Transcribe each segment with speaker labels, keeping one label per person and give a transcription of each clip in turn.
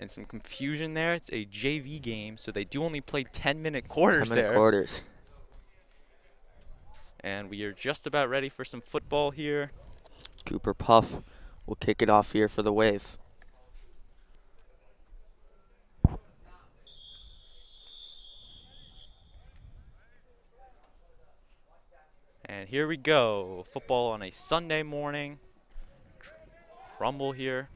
Speaker 1: And some confusion there. It's a JV game, so they do only play 10-minute quarters
Speaker 2: 10-minute
Speaker 1: there.
Speaker 2: quarters.
Speaker 1: And we are just about ready for some football here.
Speaker 2: Cooper Puff will kick it off here for the Wave.
Speaker 1: And here we go. Football on a Sunday morning. Trumbull here.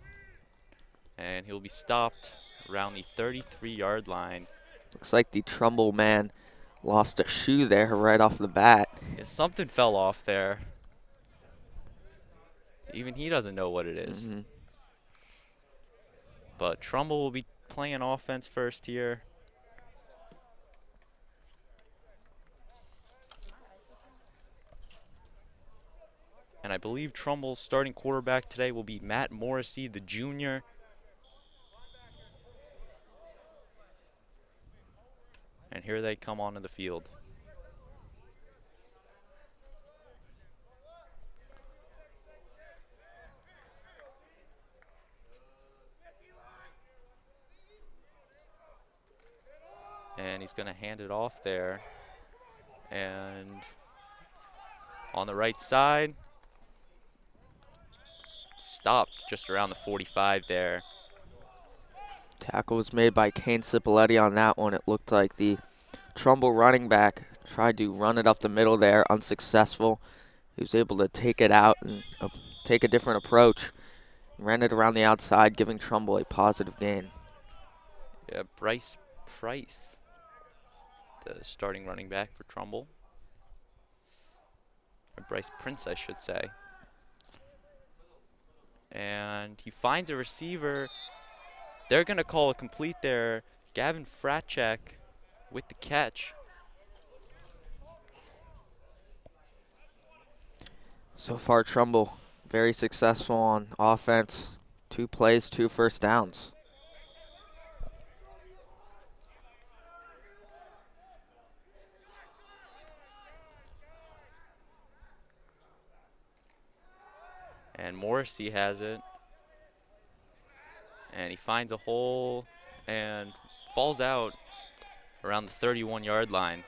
Speaker 1: And he'll be stopped around the 33-yard line.
Speaker 2: Looks like the Trumbull man lost a shoe there right off the bat.
Speaker 1: Yeah, something fell off there. Even he doesn't know what it is. But Trumbull will be playing offense first here. And I believe Trumbull's starting quarterback today will be Matt Morrissey, the junior. And here they come onto the field. And he's going to hand it off there. And on the right side, stopped just around the 45 there.
Speaker 2: Tackle was made by Kane Cipoletti on that one. It looked like the Trumbull running back tried to run it up the middle there, unsuccessful. He was able to take it out and take a different approach. Ran it around the outside, giving Trumbull a positive gain.
Speaker 1: Yeah, Bryce Price, the starting running back for Trumbull. Or Bryce Prince, I should say. And he finds a receiver. They're going to call a complete there. Gavin Fratchek with the catch.
Speaker 2: So far, Trumbull very successful on offense. 2 plays, 2 first downs.
Speaker 1: And Morrissey has it. And he finds a hole and falls out around the 31-yard line.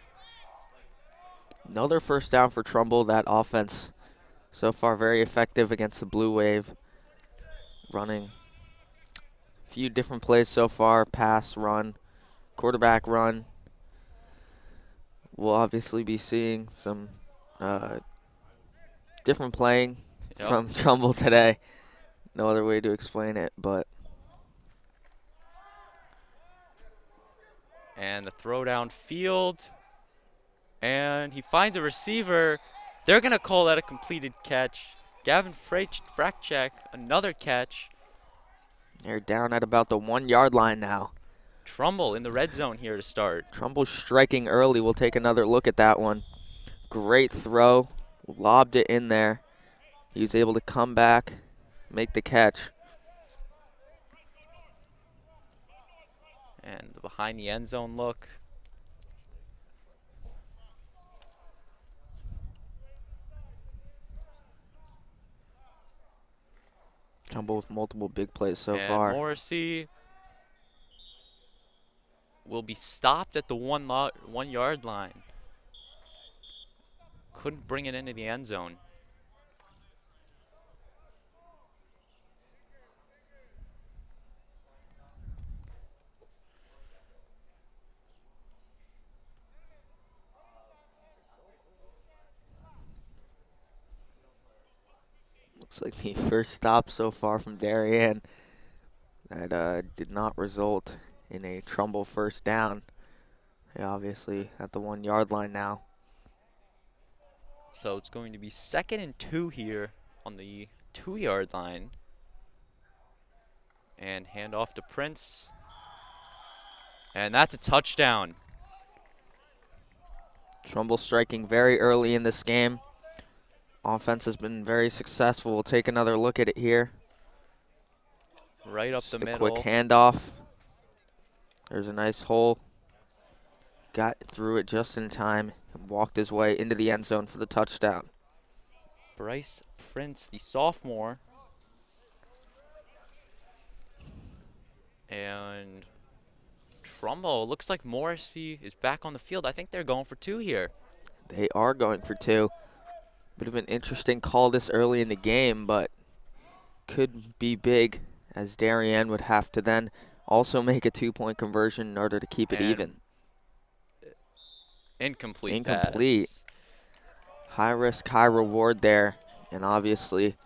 Speaker 2: Another first down for Trumbull. That offense so far very effective against the Blue Wave. Running a few different plays so far. Pass, run, quarterback run. We'll obviously be seeing some different playing from Trumbull today. No other way to explain it, but.
Speaker 1: And the throw downfield. And he finds a receiver. They're going to call that a completed catch. Gavin Fratchek, another catch.
Speaker 2: They're down at about the 1-yard line now.
Speaker 1: Trumbull in the red zone here to start.
Speaker 2: Trumbull striking early. We'll take another look at that one. Great throw. Lobbed it in there. He was able to come back, make the catch.
Speaker 1: And the behind the end zone look.
Speaker 2: Trumbull with multiple big plays so
Speaker 1: and
Speaker 2: far.
Speaker 1: Morrissey will be stopped at the 1-yard line. Couldn't bring it into the end zone.
Speaker 2: Looks like the first stop so far from Darien. That did not result in a Trumbull first down. They obviously at the 1-yard line now.
Speaker 1: So it's going to be 2nd and 2 here on the 2-yard line. And hand off to Prince. And that's a touchdown.
Speaker 2: Trumbull striking very early in this game. Offense has been very successful. We'll take another look at it here.
Speaker 1: Right up
Speaker 2: Just
Speaker 1: the
Speaker 2: a
Speaker 1: middle.
Speaker 2: quick handoff. There's a nice hole. Got through it just in time and walked his way into the end zone for the touchdown.
Speaker 1: Bryce Prince, the sophomore. And Trumbull, looks like Morrissey is back on the field. I think they're going for 2 here.
Speaker 2: They are going for 2. Bit of an interesting call this early in the game, but could be big, as Darien would have to then also make a 2-point conversion in order to keep it
Speaker 1: And
Speaker 2: even.
Speaker 1: Incomplete
Speaker 2: Incomplete.
Speaker 1: pass.
Speaker 2: High risk, high reward there, and obviously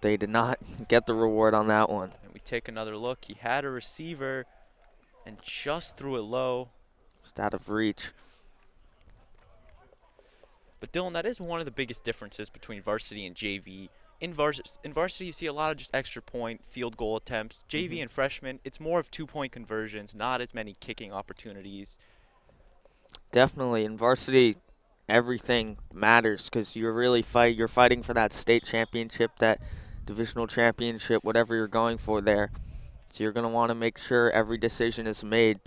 Speaker 2: they did not get the reward on that one.
Speaker 1: And we take another look. He had a receiver and just threw it low.
Speaker 2: Just out of reach.
Speaker 1: But Dylan, that is one of the biggest differences between varsity and JV. In varsity, you see a lot of just extra point field goal attempts. JV and freshman, it's more of 2-point conversions, not as many kicking opportunities.
Speaker 2: Definitely, in varsity, everything matters because you're fighting for that state championship, that divisional championship, whatever you're going for there. So you're going to want to make sure every decision is made.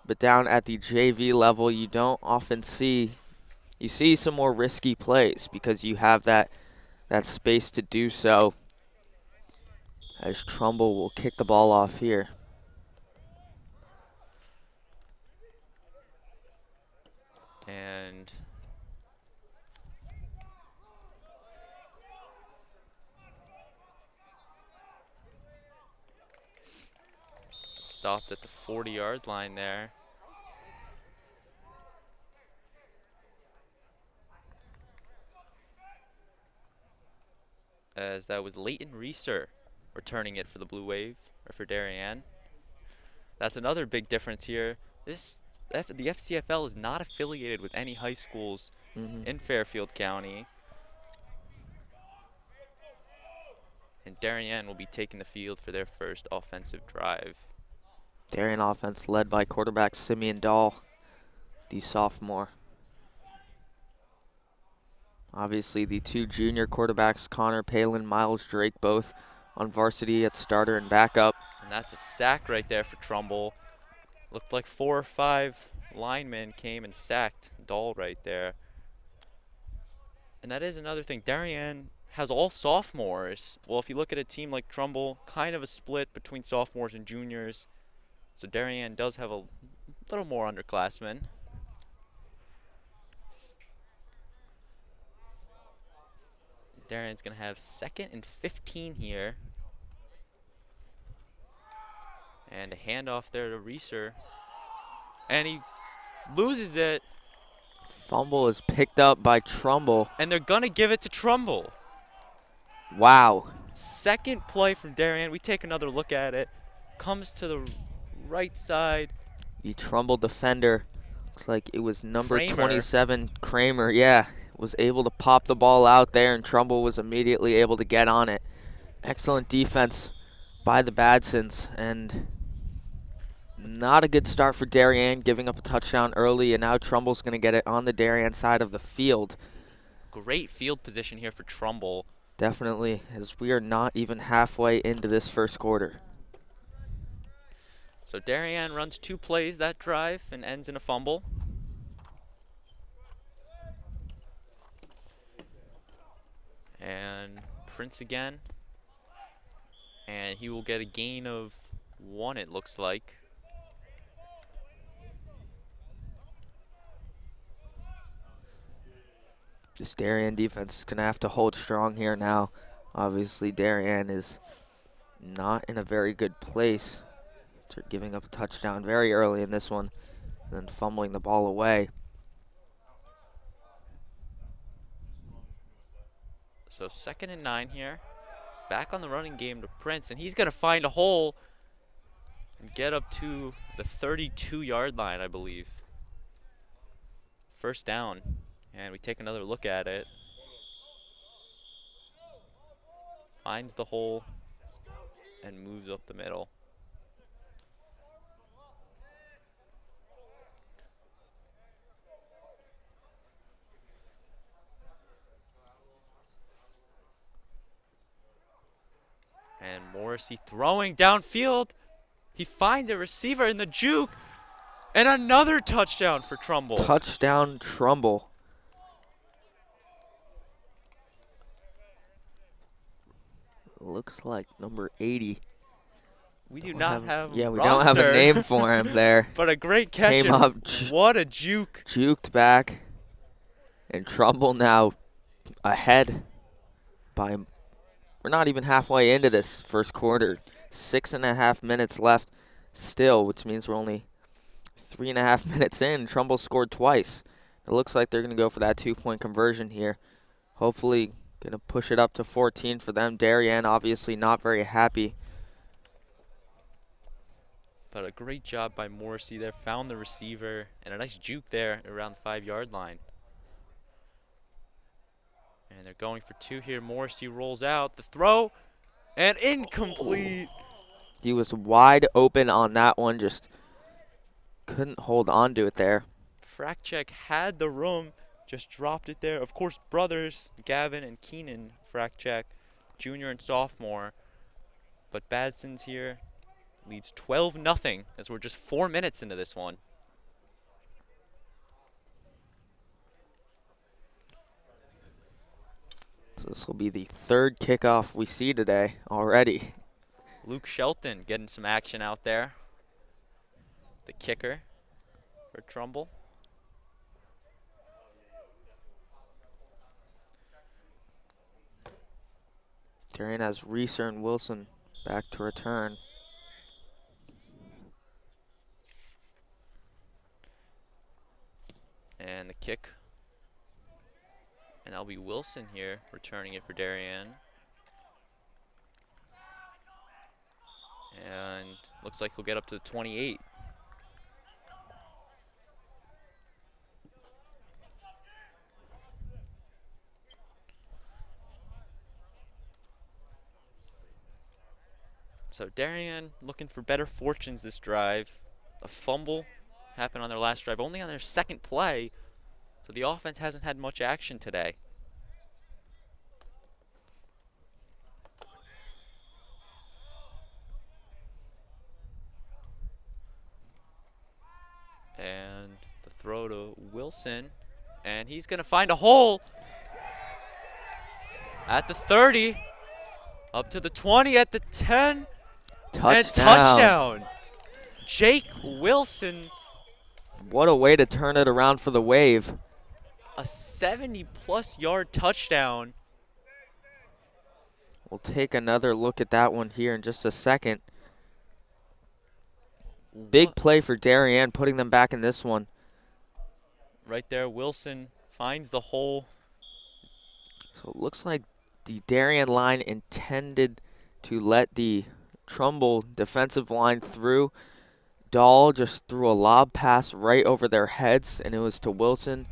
Speaker 2: But down at the JV level, you don't often see, you see some more risky plays because you have that space to do so, as Trumbull will kick the ball off here.
Speaker 1: And stopped at the 40-yard line there. As that was Leighton Reeser returning it for the Blue Wave, or for Darien. That's another big difference here. The FCFL is not affiliated with any high schools in Fairfield County. And Darien will be taking the field for their first offensive drive.
Speaker 2: Darien offense led by quarterback Simeon Dahl, the sophomore. Obviously, the 2 junior quarterbacks, Connor Palin, Miles Drake, both on varsity at starter and backup.
Speaker 1: And that's a sack right there for Trumbull. Looked like 4 or 5 linemen came and sacked Dahl right there. And that is another thing. Darien has all sophomores. Well, if you look at a team like Trumbull, kind of a split between sophomores and juniors. So Darien does have a little more underclassmen. Darien's going to have 2nd and 15 here. And a handoff there to Reeser. And he loses it.
Speaker 2: Fumble is picked up by Trumbull.
Speaker 1: And they're going to give it to Trumbull.
Speaker 2: Wow.
Speaker 1: Second play from Darien. We take another look at it. Comes to the right side.
Speaker 2: The Trumbull defender, looks like it was number
Speaker 1: Kramer.
Speaker 2: 27, Kramer, yeah, was able to pop the ball out there, and Trumbull was immediately able to get on it. Excellent defense by the Badsons, and not a good start for Darien, giving up a touchdown early, and now Trumbull's going to get it on the Darien side of the field.
Speaker 1: Great field position here for Trumbull.
Speaker 2: Definitely, as we are not even halfway into this first quarter.
Speaker 1: So Darien runs 2 plays that drive and ends in a fumble. And Prince again. And he will get a gain of 1, it looks like.
Speaker 2: This Darien defense is going to have to hold strong here now. Obviously, Darien is not in a very good place. They're giving up a touchdown very early in this one, and then fumbling the ball away.
Speaker 1: So 2nd and 9 here. Back on the running game to Prince, and he's going to find a hole and get up to the 32-yard line, I believe. First down, and we take another look at it. Finds the hole and moves up the middle. And Morrissey throwing downfield. He finds a receiver in the juke. And another touchdown for Trumbull.
Speaker 2: Touchdown, Trumbull. Looks like number 80,
Speaker 1: We do not have
Speaker 2: yeah, we
Speaker 1: roster,
Speaker 2: don't have a name for him there.
Speaker 1: But a great catch.
Speaker 2: Came up,
Speaker 1: what a juke.
Speaker 2: Juked back. And Trumbull now ahead by, we're not even halfway into this first quarter. 6.5 minutes left still, which means we're only 3.5 minutes in. Trumbull scored twice. It looks like they're going to go for that 2-point conversion here. Hopefully going to push it up to 14 for them. Darien obviously not very happy.
Speaker 1: But a great job by Morrissey there. Found the receiver. And a nice juke there around the 5-yard line. And they're going for 2 here. Morrissey rolls out. The throw. And incomplete.
Speaker 2: He was wide open on that one. Just couldn't hold on to it there.
Speaker 1: Frakchek had the room. Just dropped it there. Of course, brothers, Gavin and Keenan Frakchek, junior and sophomore. But Badson's here. Leads 12-0 as we're just 4 minutes into this one.
Speaker 2: So this will be the 3rd kickoff we see today already.
Speaker 1: Luke Shelton getting some action out there. The kicker for Trumbull.
Speaker 2: Darien has Reeser and Wilson back to return.
Speaker 1: And the kick. And that'll be Wilson here returning it for Darien. And looks like he'll get up to the 28. So Darien looking for better fortunes this drive. A fumble happened on their last drive, only on their 2nd play. So the offense hasn't had much action today. And the throw to Wilson. And he's going to find a hole at the 30. Up to the 20, at the 10.
Speaker 2: Touchdown.
Speaker 1: And touchdown. Jake Wilson.
Speaker 2: What a way to turn it around for the Wave.
Speaker 1: A 70-plus yard touchdown.
Speaker 2: We'll take another look at that one here in just a second. Big play for Darien, putting them back in this one.
Speaker 1: Right there, Wilson finds the hole.
Speaker 2: So it looks like the Darien line intended to let the Trumbull defensive line through. Dahl just threw a lob pass right over their heads, and it was to Wilson.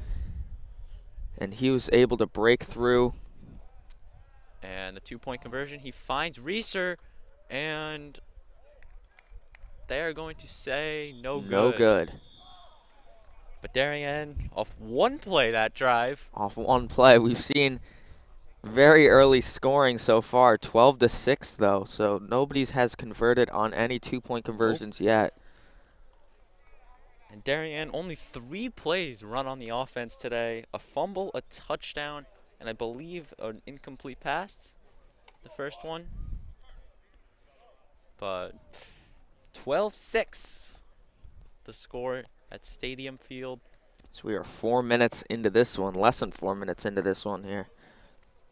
Speaker 2: And he was able to break through.
Speaker 1: And the 2-point conversion, he finds Reeser, and they are going to say no good.
Speaker 2: No good.
Speaker 1: But Darien, off one play that drive.
Speaker 2: Off one play. We've seen very early scoring so far, 12-6 though. So nobody has converted on any 2-point conversions yet.
Speaker 1: And Darien, only 3 plays run on the offense today. A fumble, a touchdown, and I believe an incomplete pass, the first one. But 12-6, the score at Stadium Field.
Speaker 2: So we are 4 minutes into this one, less than 4 minutes into this one here.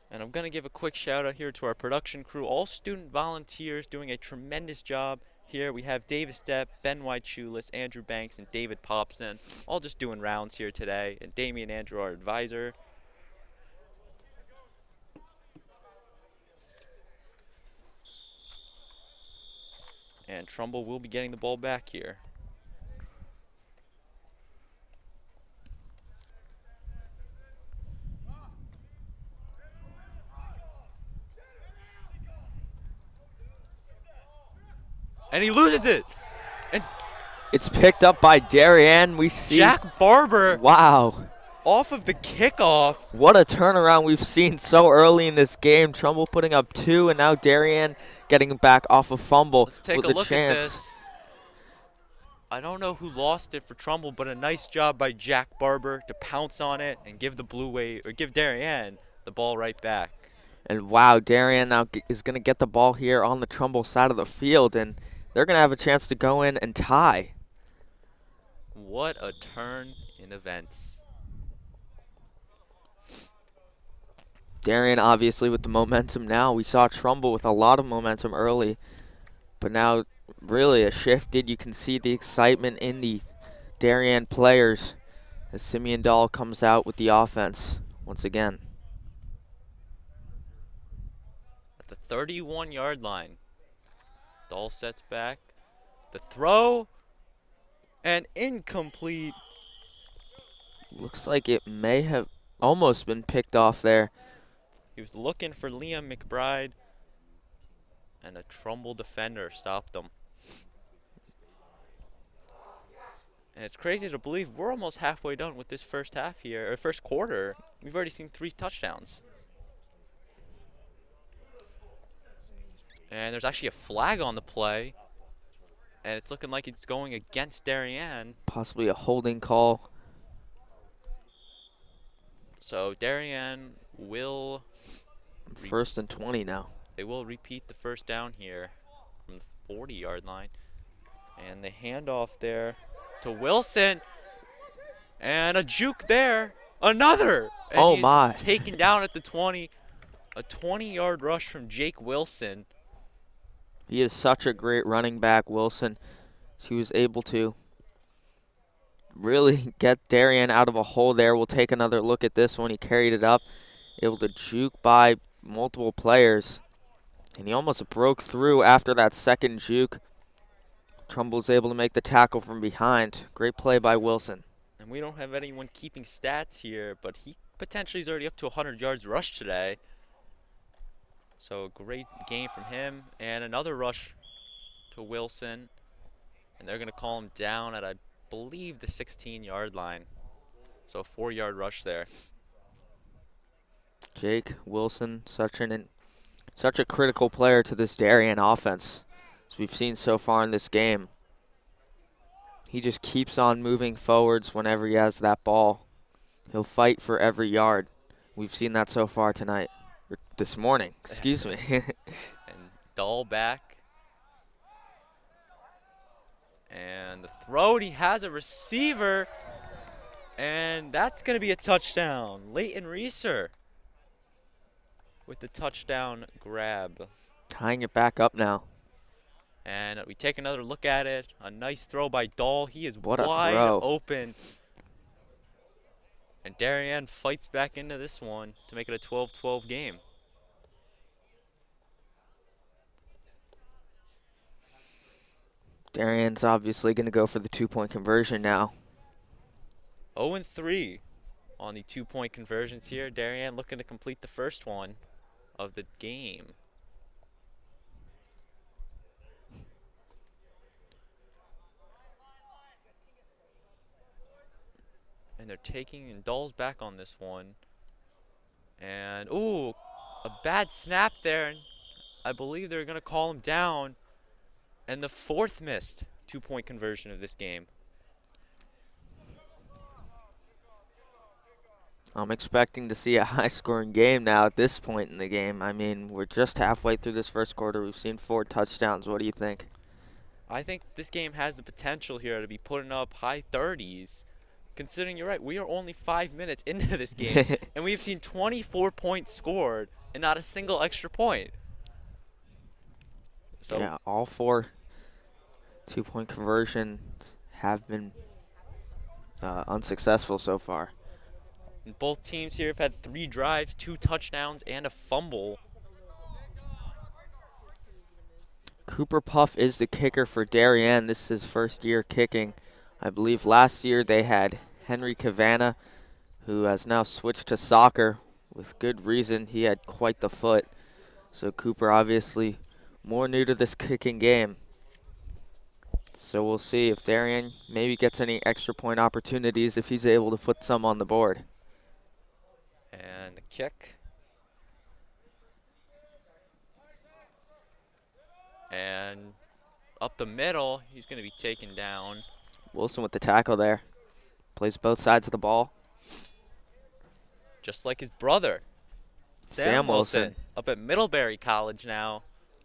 Speaker 1: And I'm going to give a quick shout out here to our production crew, all student volunteers doing a tremendous job. Here we have Davis Depp, Ben White-Schulis, Andrew Banks, and David Popson, all just doing rounds here today. And Damian Andrew, our advisor. And Trumbull will be getting the ball back here. And he loses it. And
Speaker 2: it's picked up by Darien. We see
Speaker 1: Jack Barber.
Speaker 2: Wow.
Speaker 1: Off of the kickoff.
Speaker 2: What a turnaround we've seen so early in this game. Trumbull putting up 2, and now Darien getting back off a fumble.
Speaker 1: Let's take
Speaker 2: with
Speaker 1: a look
Speaker 2: chance.
Speaker 1: at this. I don't know who lost it for Trumbull, but a nice job by Jack Barber to pounce on it and give the Blue Wave, or give Darien the ball right back.
Speaker 2: And wow, Darien now is going to get the ball here on the Trumbull side of the field, and they're going to have a chance to go in and tie.
Speaker 1: What a turn in events.
Speaker 2: Darien obviously with the momentum now. We saw Trumbull with a lot of momentum early, but now really a shifted. You can see the excitement in the Darien players as Simeon Dahl comes out with the offense once again.
Speaker 1: At the 31-yard line, Dahl sets back. The throw, and incomplete.
Speaker 2: Looks like it may have almost been picked off there.
Speaker 1: He was looking for Liam McBride, and the Trumbull defender stopped him. And it's crazy to believe we're almost halfway done with this first half here, or first quarter. We've already seen 3 touchdowns. And there's actually a flag on the play, and it's looking like it's going against Darien.
Speaker 2: Possibly a holding call.
Speaker 1: So Darien will...
Speaker 2: First and 20 now.
Speaker 1: They will repeat the first down here from the 40-yard line. And the handoff there to Wilson. And a juke there. Another! And
Speaker 2: Oh
Speaker 1: he's
Speaker 2: my.
Speaker 1: taken down at the 20. A 20-yard rush from Jake Wilson.
Speaker 2: He is such a great running back, Wilson. He was able to really get Darien out of a hole there. We'll take another look at this one. He carried it up, able to juke by multiple players. And he almost broke through after that second juke. Trumbull's able to make the tackle from behind. Great play by Wilson.
Speaker 1: And we don't have anyone keeping stats here, but he potentially is already up to 100 yards rushed today. So a great game from him. And another rush to Wilson. And they're going to call him down at, I believe, the 16-yard line. So a 4-yard rush there.
Speaker 2: Jake Wilson, such a critical player to this Darien offense, as we've seen so far in this game. He just keeps on moving forwards whenever he has that ball. He'll fight for every yard. We've seen that so far tonight, or this morning, excuse me.
Speaker 1: And Dahl back. And the throw, he has a receiver. And that's going to be a touchdown. Leighton Reeser with the touchdown grab.
Speaker 2: Tying it back up now.
Speaker 1: And we take another look at it. A nice throw by Dahl. He is
Speaker 2: What a
Speaker 1: wide
Speaker 2: throw.
Speaker 1: open. And Darien fights back into this one to make it a 12-12 game.
Speaker 2: Darien's obviously going to go for the 2-point conversion now.
Speaker 1: 0-3 on the 2-point conversions here. Darien looking to complete the first one of the game. And they're taking, and Dahl's back on this one. And, ooh, a bad snap there. And I believe they're going to call him down. And the 4th missed 2-point conversion of this game.
Speaker 2: I'm expecting to see a high-scoring game now at this point in the game. I mean, we're just halfway through this first quarter. We've seen 4 touchdowns. What do you think?
Speaker 1: I think this game has the potential here to be putting up high 30s. Considering you're right, we are only 5 minutes into this game, and we've seen 24 points scored and not a single extra point. So
Speaker 2: Yeah, all 4 2-point conversions have been unsuccessful so far.
Speaker 1: and both teams here have had 3 drives, 2 touchdowns, and a fumble.
Speaker 2: Cooper Puff is the kicker for Darien. This is his first year kicking. I believe last year they had Henry Cavana, who has now switched to soccer with good reason. He had quite the foot. So Cooper obviously more new to this kicking game. So we'll see if Darien maybe gets any extra point opportunities if he's able to put some on the board.
Speaker 1: And the kick. And up the middle, he's going to be taken down.
Speaker 2: Wilson with the tackle there. Plays both sides of the ball.
Speaker 1: Just like his brother,
Speaker 2: Sam Wilson.
Speaker 1: up at Middlebury College now.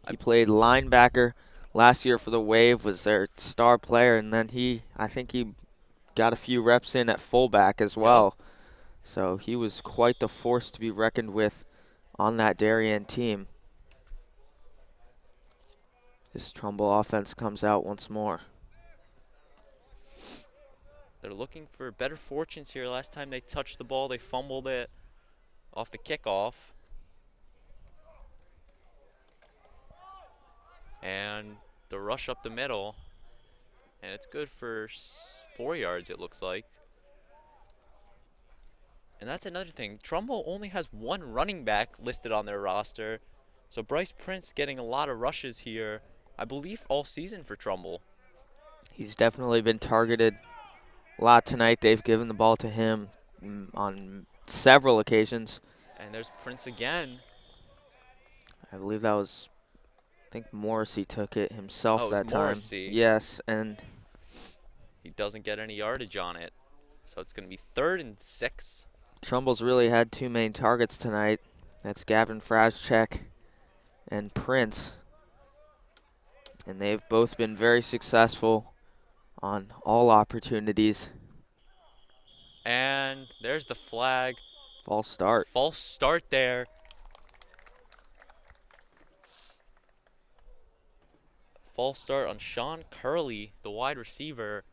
Speaker 2: He played linebacker last year for the Wave, was their star player, and then I think he got a few reps in at fullback as well.
Speaker 1: Yep.
Speaker 2: So he was quite the force to be reckoned with on that Darien team. This Trumbull offense comes out once more.
Speaker 1: They're looking for better fortunes here. Last time they touched the ball, they fumbled it off the kickoff. And the rush up the middle. And it's good for 4 yards, it looks like. And that's another thing. Trumbull only has one running back listed on their roster. So Bryce Prince getting a lot of rushes here, I believe all season for Trumbull.
Speaker 2: He's definitely been targeted a lot tonight. They've given the ball to him on several occasions.
Speaker 1: And there's Prince again.
Speaker 2: I believe that was, I think Morrissey took it himself
Speaker 1: Oh, it was
Speaker 2: that time.
Speaker 1: Morrissey.
Speaker 2: Yes, and
Speaker 1: he doesn't get any yardage on it. So it's going to be 3rd and 6.
Speaker 2: Trumbull's really had two main targets tonight. That's Gavin Fraschek and Prince. And they've both been very successful on all opportunities.
Speaker 1: And there's the flag.
Speaker 2: False start.
Speaker 1: False start there. False start on Sean Curley, the wide receiver.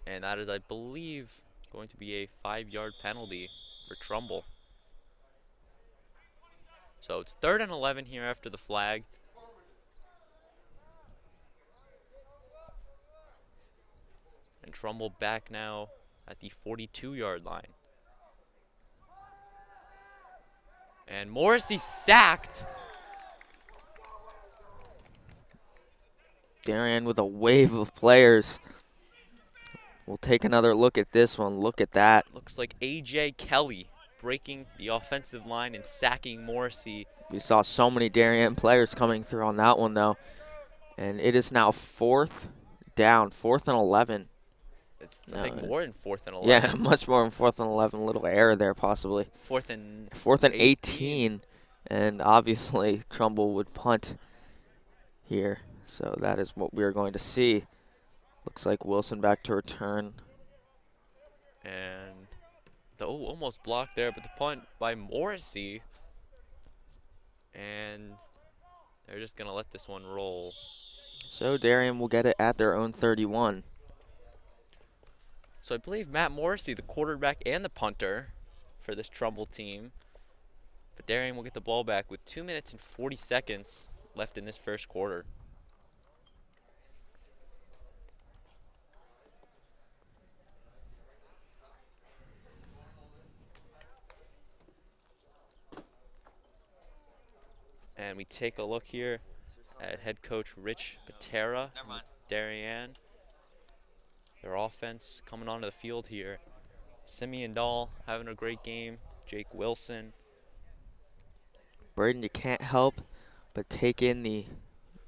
Speaker 1: And that is, I believe, going to be a 5-yard penalty for Trumbull. So it's 3rd and 11 here after the flag. And Trumbull back now at the 42-yard line. And Morrissey sacked.
Speaker 2: Darien with a wave of players. We'll take another look at this one. Look at that.
Speaker 1: Looks like A.J. Kelly breaking the offensive line and sacking Morrissey.
Speaker 2: We saw so many Darien players coming through on that one, though. And it is now 4th down, 4th and 11.
Speaker 1: It's, I think, more than 4th and 11.
Speaker 2: Yeah, much more than 4th and 11. A little error there, possibly.
Speaker 1: 4th and
Speaker 2: 18. And obviously, Trumbull would punt here. So that is what we are going to see. Looks like Wilson back to return.
Speaker 1: And almost blocked there, but the punt by Morrissey. And they're just going to let this one roll.
Speaker 2: So Darien will get it at their own 31.
Speaker 1: So I believe Matt Morrissey, the quarterback and the punter for this Trumbull team. But Darien will get the ball back with 2 minutes and 40 seconds left in this first quarter. And we take a look here at head coach Rich Patera, Darien. Their offense coming onto the field here. Simeon Dahl having a great game. Jake Wilson.
Speaker 2: Braden, you can't help but take in the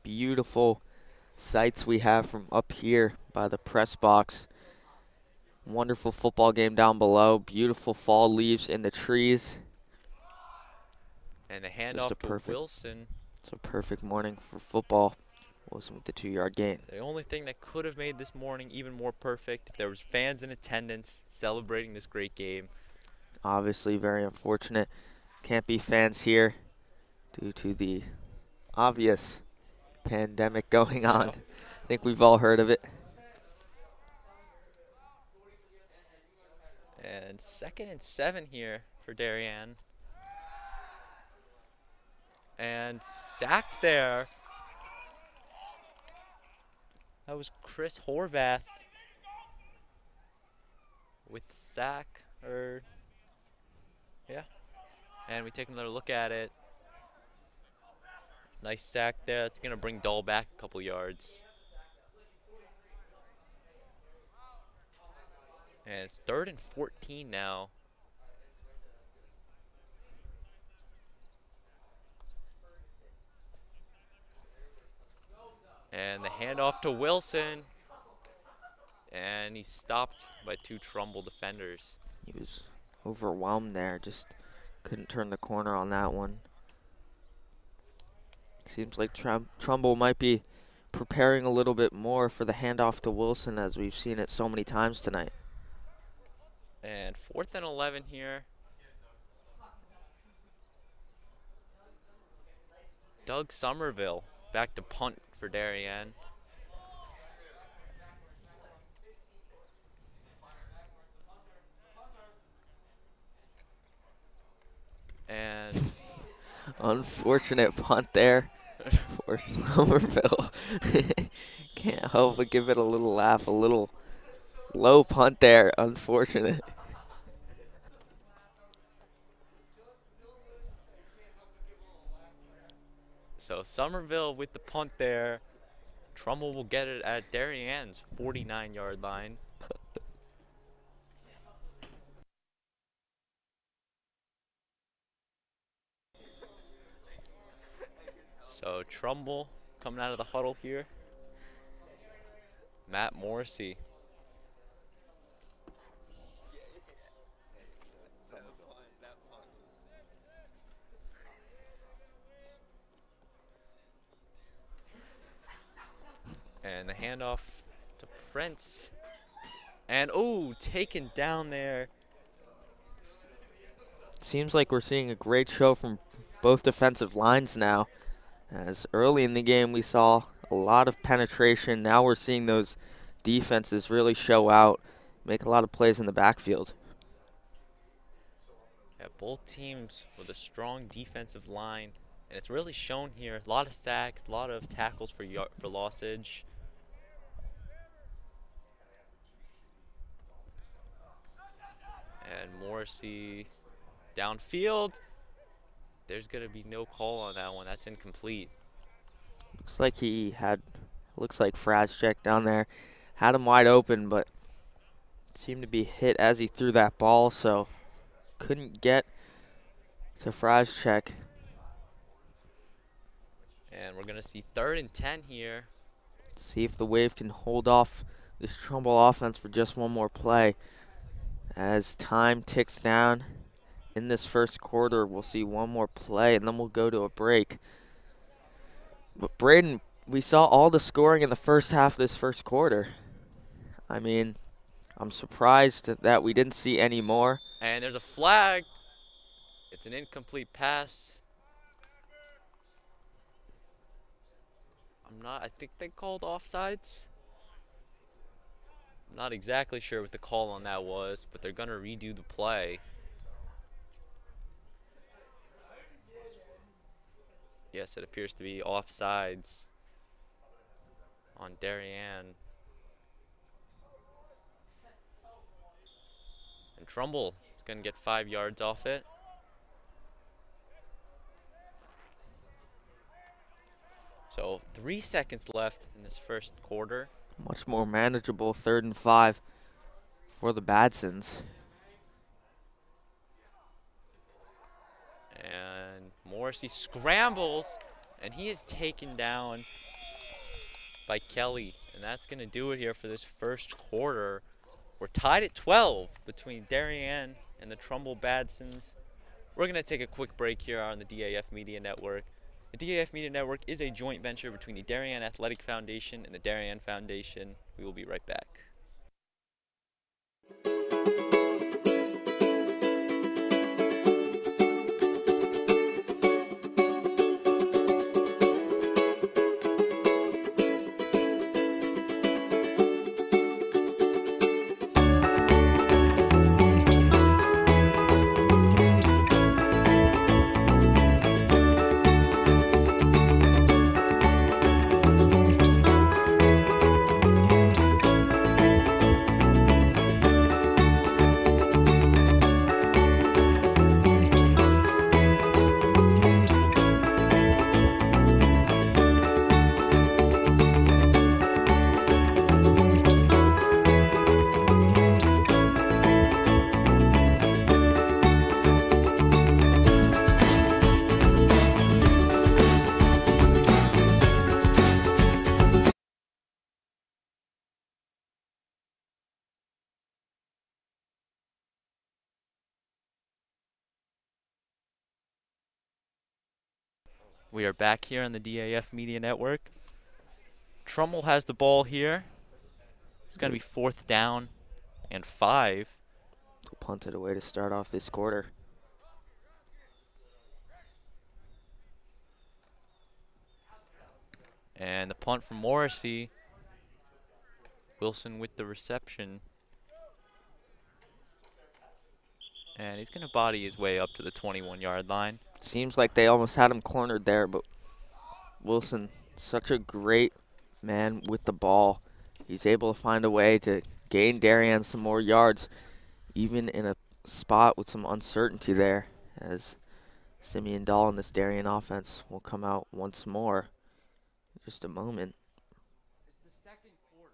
Speaker 2: beautiful sights we have from up here by the press box. Wonderful football game down below. Beautiful fall leaves in the trees.
Speaker 1: And the handoff to Wilson.
Speaker 2: It's a perfect morning for football. Wilson with the 2-yard gain.
Speaker 1: The only thing that could have made this morning even more perfect if there was fans in attendance celebrating this great game.
Speaker 2: Obviously very unfortunate. Can't be fans here due to the obvious pandemic going on. I think we've all heard of it.
Speaker 1: And 2nd and 7 here for Darien. And sacked there. That was Chris Horvath with the sack. Yeah. And we take another look at it. Nice sack there. That's going to bring Dahl back a couple yards. And it's 3rd and 14 now. And the handoff to Wilson. And he's stopped by 2 Trumbull defenders.
Speaker 2: He was overwhelmed there. Just couldn't turn the corner on that one. Seems like Trumbull might be preparing a little bit more for the handoff to Wilson, as we've seen it so many times tonight.
Speaker 1: And 4th and 11 here. Doug Somerville back to punt for Darien. And
Speaker 2: unfortunate punt there for Somerville. Can't help but give it a little laugh, a little low punt there, unfortunate.
Speaker 1: So Somerville with the punt there. Trumbull will get it at Darien's 49-yard line. So Trumbull coming out of the huddle here. Matt Morrissey. And the handoff to Prince. And, oh, taken down there.
Speaker 2: Seems like we're seeing a great show from both defensive lines now. As early in the game we saw a lot of penetration. Now we're seeing those defenses really show out, make a lot of plays in the backfield.
Speaker 1: Yeah, both teams with a strong defensive line. And it's really shown here. A lot of sacks, a lot of tackles for lossage. And Morrissey downfield. There's going to be no call on that one. That's incomplete.
Speaker 2: Looks like Frazcheck down there had him wide open, but seemed to be hit as he threw that ball, so couldn't get to Frazcheck.
Speaker 1: And we're going to see 3rd and 10 here.
Speaker 2: See if the Wave can hold off this Trumbull offense for just one more play. As time ticks down in this first quarter, we'll see one more play, and then we'll go to a break. But Braden, we saw all the scoring in the first half of this first quarter. I mean, I'm surprised that we didn't see any more.
Speaker 1: And there's a flag. It's an incomplete pass. I think they called offsides. I'm not exactly sure what the call on that was, but they're going to redo the play. Yes, it appears to be offsides on Darien. And Trumbull is going to get 5 yards off it. So 3 seconds left in this first quarter.
Speaker 2: Much more manageable 3rd and 5 for the Badsons.
Speaker 1: And Morrissey scrambles, and he is taken down by Kelly. And that's going to do it here for this first quarter. We're tied at 12 between Darien and the Trumbull Badsons. We're going to take a quick break here on the DAF Media Network. The DAF Media Network is a joint venture between the Darien Athletic Foundation and the Darien Foundation. We will be right back. We are back here on the DAF Media Network. Trumbull has the ball here. It's going to be 4th down and 5.
Speaker 2: They'll punt it away to start off this quarter.
Speaker 1: And the punt from Morrissey. Wilson with the reception. And he's going to body his way up to the 21-yard line.
Speaker 2: Seems like they almost had him cornered there, but Wilson, such a great man with the ball. He's able to find a way to gain Darien some more yards, even in a spot with some uncertainty there, as Simeon Dahl and this Darien offense will come out once more in just a moment.
Speaker 1: It's the second quarter.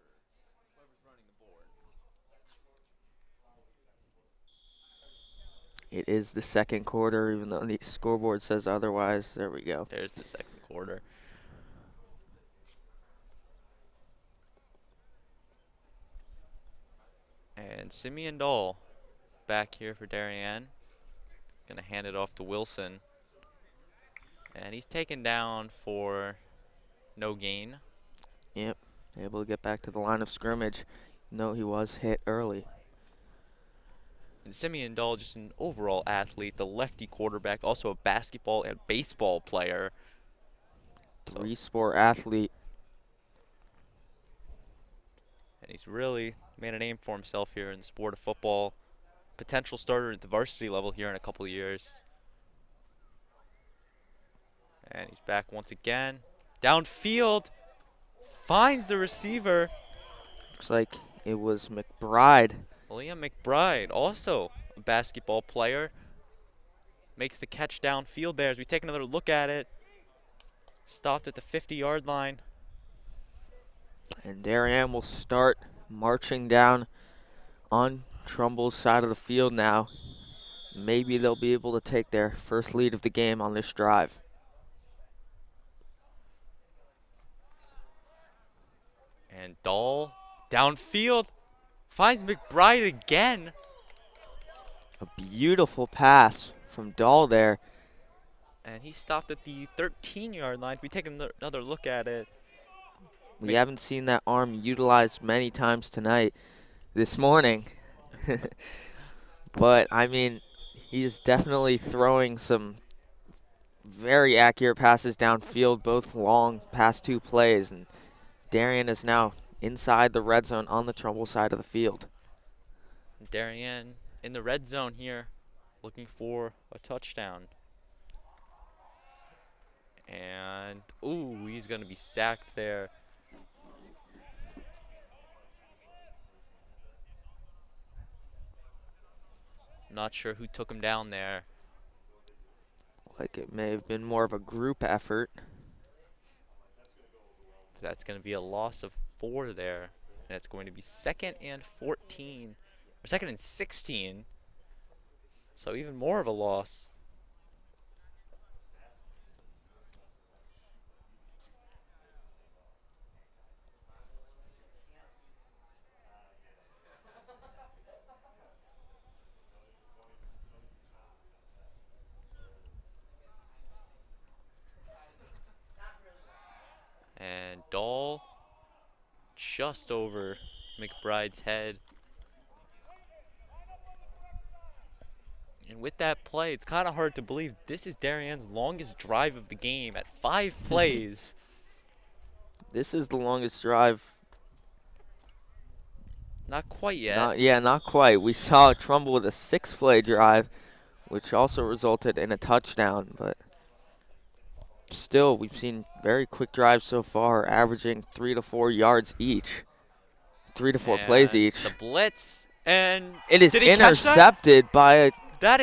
Speaker 1: Whoever's running the board.
Speaker 2: It is the second quarter, even though the scoreboard says otherwise. There we go.
Speaker 1: There's the second quarter. And Simeon Dahl back here for Darien. Gonna hand it off to Wilson. And he's taken down for no gain.
Speaker 2: Yep, able to get back to the line of scrimmage. No, he was hit early.
Speaker 1: And Simeon Dahl, just an overall athlete, the lefty quarterback, also a basketball and baseball player.
Speaker 2: Three-sport athlete.
Speaker 1: And he's really made a name for himself here in the sport of football. Potential starter at the varsity level here in a couple of years. And he's back once again. Downfield. Finds the receiver.
Speaker 2: Looks like it was McBride.
Speaker 1: Liam McBride, also a basketball player. Makes the catch downfield there as we take another look at it. Stopped at the 50-yard line.
Speaker 2: And Darien will start marching down on Trumbull's side of the field now. Maybe they'll be able to take their first lead of the game on this drive.
Speaker 1: And Dahl downfield finds McBride again.
Speaker 2: A beautiful pass from Dahl there.
Speaker 1: And he stopped at the 13-yard line. We take another look at it.
Speaker 2: We haven't seen that arm utilized many times this morning. But, I mean, he is definitely throwing some very accurate passes downfield, both long past 2 plays. And Darien is now inside the red zone on the Trumbull side of the field.
Speaker 1: Darien in the red zone here, looking for a touchdown. And, ooh, he's going to be sacked there. Not sure who took him down there.
Speaker 2: Like it may have been more of a group effort.
Speaker 1: That's going to be a loss of 4 there. And it's going to be 2nd and 14, or 2nd and 16. So even more of a loss. And Dahl just over McBride's head. And with that play, it's kind of hard to believe this is Darien's longest drive of the game at 5 plays.
Speaker 2: This is the longest drive.
Speaker 1: Not quite yet.
Speaker 2: Not quite. We saw Trumbull with a 6-play drive, which also resulted in a touchdown, but still, we've seen very quick drives so far, averaging 3 to 4 yards each. 3 to 4 plays each.
Speaker 1: The blitz, and
Speaker 2: it is intercepted by a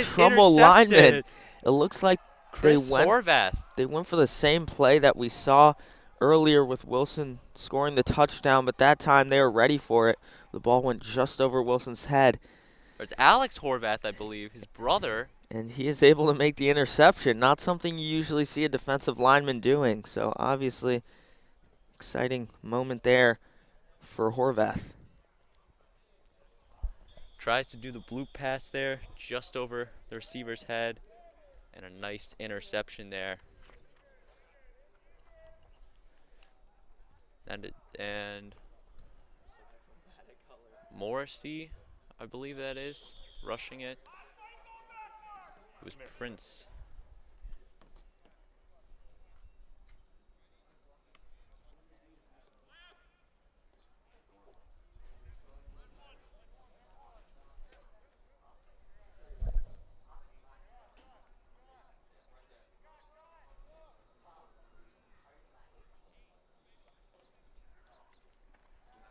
Speaker 2: Trumbull lineman. It looks like
Speaker 1: Chris Horvath.
Speaker 2: They went for the same play that we saw earlier with Wilson scoring the touchdown, but that time they were ready for it. The ball went just over Wilson's head.
Speaker 1: It's Alex Horvath, I believe, his brother.
Speaker 2: And he is able to make the interception, not something you usually see a defensive lineman doing. So obviously, exciting moment there for Horvath.
Speaker 1: Tries to do the blue pass there, just over the receiver's head. And a nice interception there. And Morrissey, I believe that is, rushing it. It was Prince.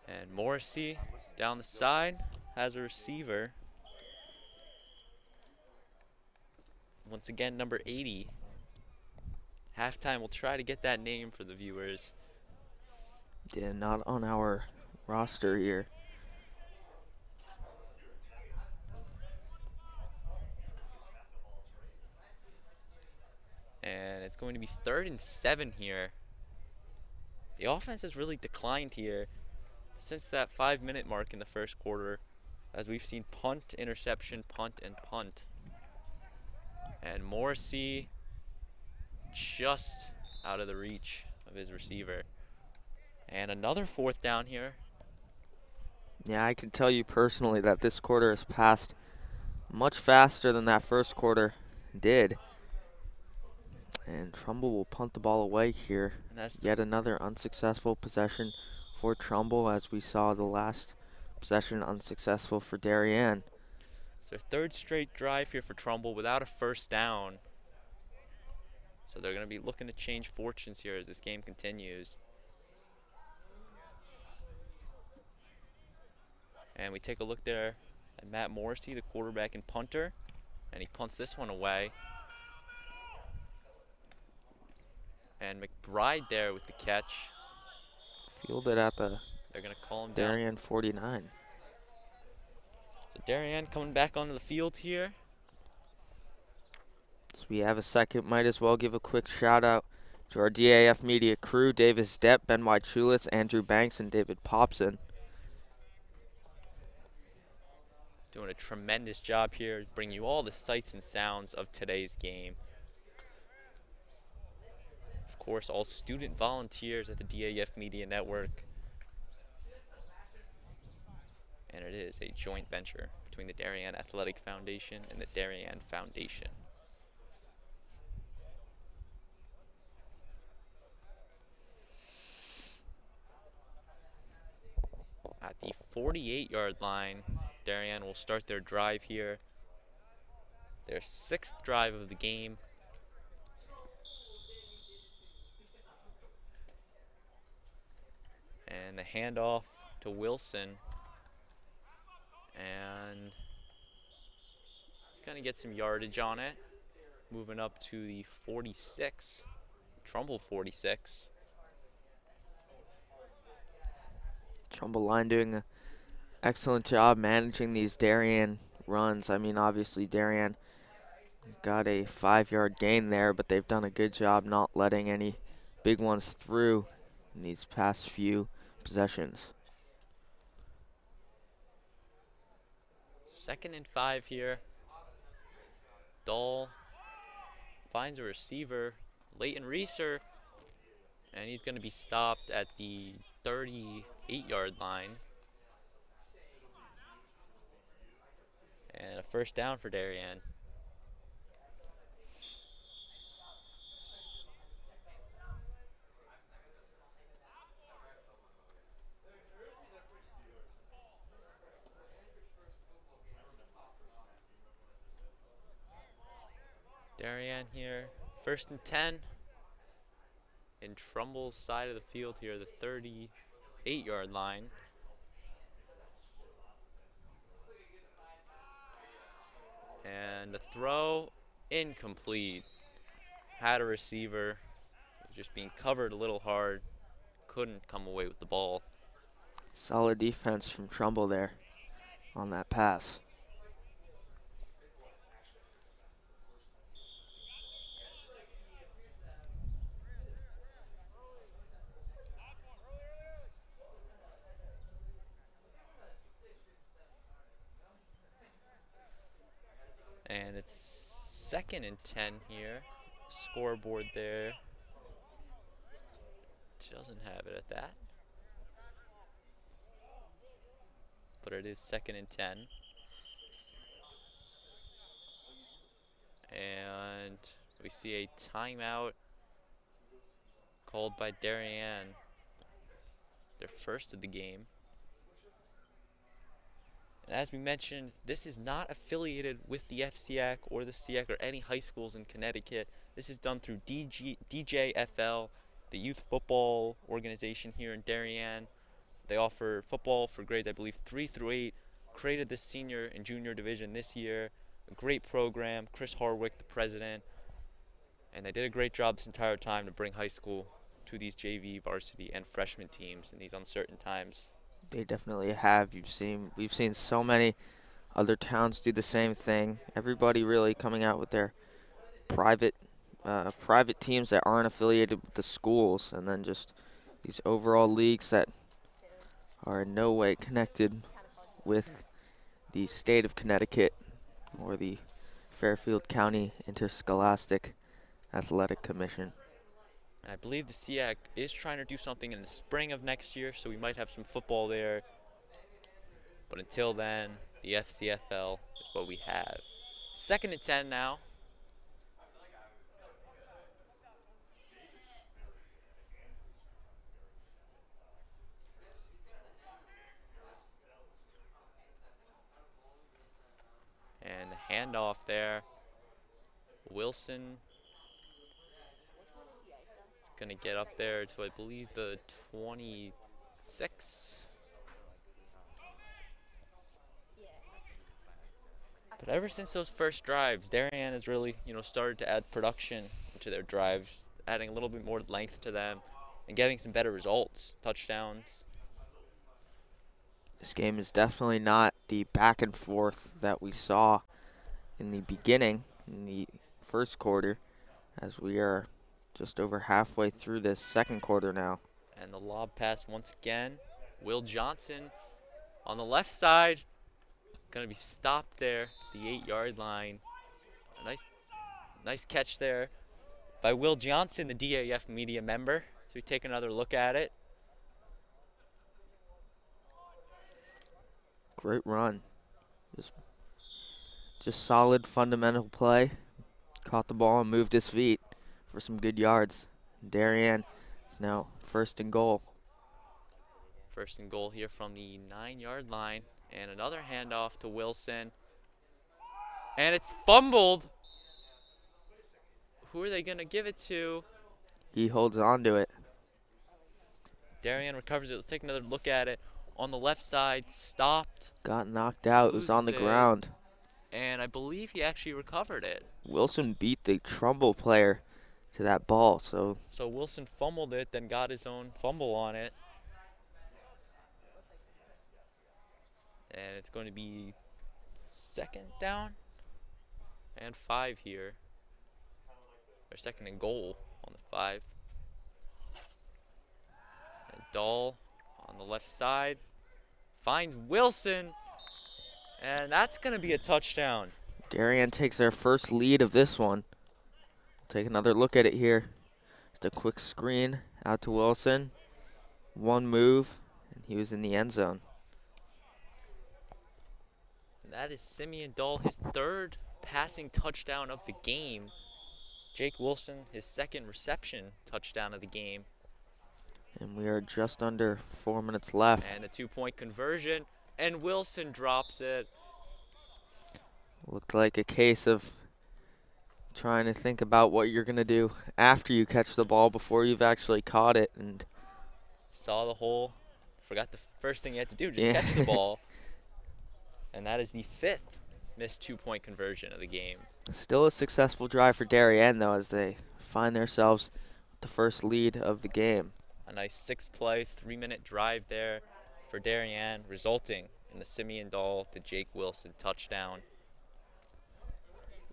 Speaker 1: And Morrissey down the side has a receiver. Once again, number 80. Halftime, we'll try to get that name for the viewers.
Speaker 2: Yeah, not on our roster here.
Speaker 1: And it's going to be 3rd and 7 here. The offense has really declined here since that 5-minute mark in the first quarter, as we've seen punt, interception, punt, and punt. And Morrissey just out of the reach of his receiver. And another 4th down here.
Speaker 2: Yeah, I can tell you personally that this quarter has passed much faster than that first quarter did. And Trumbull will punt the ball away here.
Speaker 1: And that's
Speaker 2: Yet another unsuccessful possession for Trumbull, as we saw the last possession unsuccessful for Darien.
Speaker 1: it's their 3rd straight drive here for Trumbull without a 1st down. So they're going to be looking to change fortunes here as this game continues. And we take a look there at Matt Morrissey, the quarterback and punter. And he punts this one away. And McBride there with the catch.
Speaker 2: Fielded at the
Speaker 1: They're going to call him down.
Speaker 2: Darien 49.
Speaker 1: So Darien coming back onto the field here.
Speaker 2: So we have a second. Might as well give a quick shout out to our DAF media crew: Davis Depp, Ben Wychulis, Andrew Banks, and David Popson.
Speaker 1: Doing a tremendous job here, bringing you all the sights and sounds of today's game. Of course, all student volunteers at the DAF Media Network. And it is a joint venture between the Darien Athletic Foundation and the Darien Foundation. At the 48-yard line, Darien will start their drive here. Their 6th drive of the game. And the handoff to Wilson. And he's going to get some yardage on it. Moving up to the 46. Trumbull 46.
Speaker 2: Trumbull line doing an excellent job managing these Darien runs. I mean, obviously Darien got a 5-yard gain there, but they've done a good job not letting any big ones through in these past few possessions.
Speaker 1: 2nd and 5 here. Dahl finds a receiver, Leighton Reeser, and he's going to be stopped at the 38-yard line. And a 1st down for Darien. Darien here, 1st and 10. In Trumbull's side of the field here, the 38-yard line. And the throw, incomplete. Had a receiver, was just being covered a little hard. Couldn't come away with the ball.
Speaker 2: Solid defense from Trumbull there on that pass.
Speaker 1: And it's 2nd and 10 here. Scoreboard there doesn't have it at that. but it is 2nd and 10. And we see a timeout called by Darien, their first of the game. And as we mentioned, this is not affiliated with the FCIAC or the SEAC or any high schools in Connecticut. This is done through DJFL, the youth football organization here in Darien. They offer football for grades, I believe, 3 through 8. Created the senior and junior division this year. A great program. Chris Harwick, the president. And they did a great job this entire time to bring high school to these JV, varsity, and freshman teams in these uncertain times.
Speaker 2: They definitely have. We've seen so many other towns do the same thing. Everybody really coming out with their private teams that aren't affiliated with the schools, and then just these overall leagues that are in no way connected with the state of Connecticut or the Fairfield County Interscholastic Athletic Commission.
Speaker 1: And I believe the SEAC is trying to do something in the spring of next year, so we might have some football there. But until then, the FCFL is what we have. 2nd and 10 now. And the handoff there. Wilson is going to get up there to, I believe, the 26. But ever since those first drives, Darien has really, started to add production into their drives, adding a little bit more length to them and getting some better results, touchdowns.
Speaker 2: This game is definitely not the back and forth that we saw in the beginning, in the first quarter, as we are just over halfway through this second quarter now.
Speaker 1: And the lob pass once again. Will Johnson on the left side, going to be stopped there, the 8-yard line. A nice catch there by Will Johnson, the DAF media member. So we take another look at it.
Speaker 2: Great run. Just solid fundamental play. Caught the ball and moved his feet for some good yards. Darien is now 1st and goal.
Speaker 1: 1st and goal here from the 9-yard line. And another handoff to Wilson. And it's fumbled. Who are they going to give it to?
Speaker 2: He holds on to it.
Speaker 1: Darien recovers it. Let's take another look at it. On the left side, stopped.
Speaker 2: Got knocked out. It was on the ground.
Speaker 1: And I believe he actually recovered it.
Speaker 2: Wilson beat the Trumbull player to that ball. So
Speaker 1: Wilson fumbled it, then got his own fumble on it. And it's going to be 2nd down and 5 here. Or 2nd and goal on the 5. And Dahl on the left side finds Wilson, and that's going to be a touchdown.
Speaker 2: Darien takes their first lead of this one. Take another look at it here. Just a quick screen out to Wilson. One move, and he was in the end zone.
Speaker 1: And that is Simeon Dahl, his 3rd passing touchdown of the game. Jake Wilson, his 2nd reception touchdown of the game.
Speaker 2: And we are just under 4 minutes left.
Speaker 1: And a 2-point conversion, and Wilson drops it.
Speaker 2: Looked like a case of trying to think about what you're going to do after you catch the ball before you've actually caught it. And
Speaker 1: saw the hole. Forgot the first thing you had to do, just catch the ball. And that is the 5th missed 2-point conversion of the game.
Speaker 2: Still a successful drive for Darien, though, as they find themselves with the first lead of the game.
Speaker 1: A nice 6-play, 3-minute drive there for Darien, resulting in the Simeon Dahl to Jake Wilson touchdown.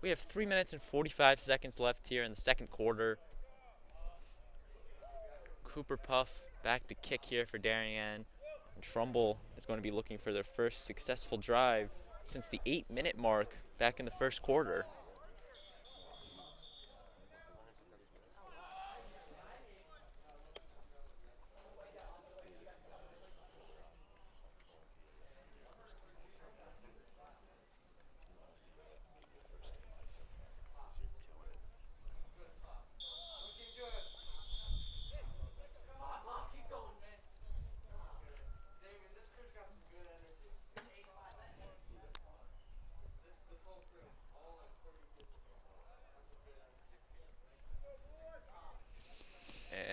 Speaker 1: We have 3 minutes and 45 seconds left here in the second quarter. Cooper Puff back to kick here for Darien. And Trumbull is going to be looking for their first successful drive since the 8-minute mark back in the first quarter.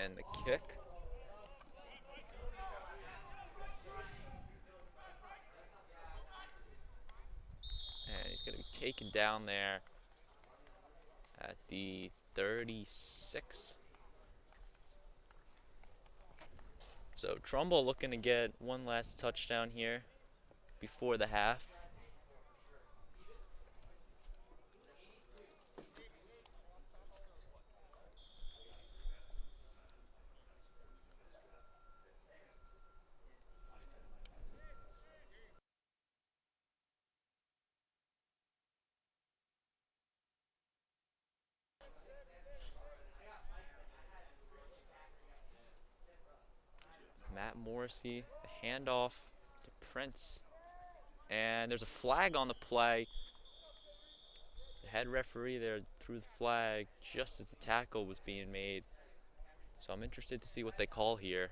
Speaker 1: And the kick. And he's going to be taken down there at the 36. So Trumbull looking to get one last touchdown here before the half. Matt Morrissey, the handoff to Prince. And there's a flag on the play. The head referee there threw the flag just as the tackle was being made. So I'm interested to see what they call here.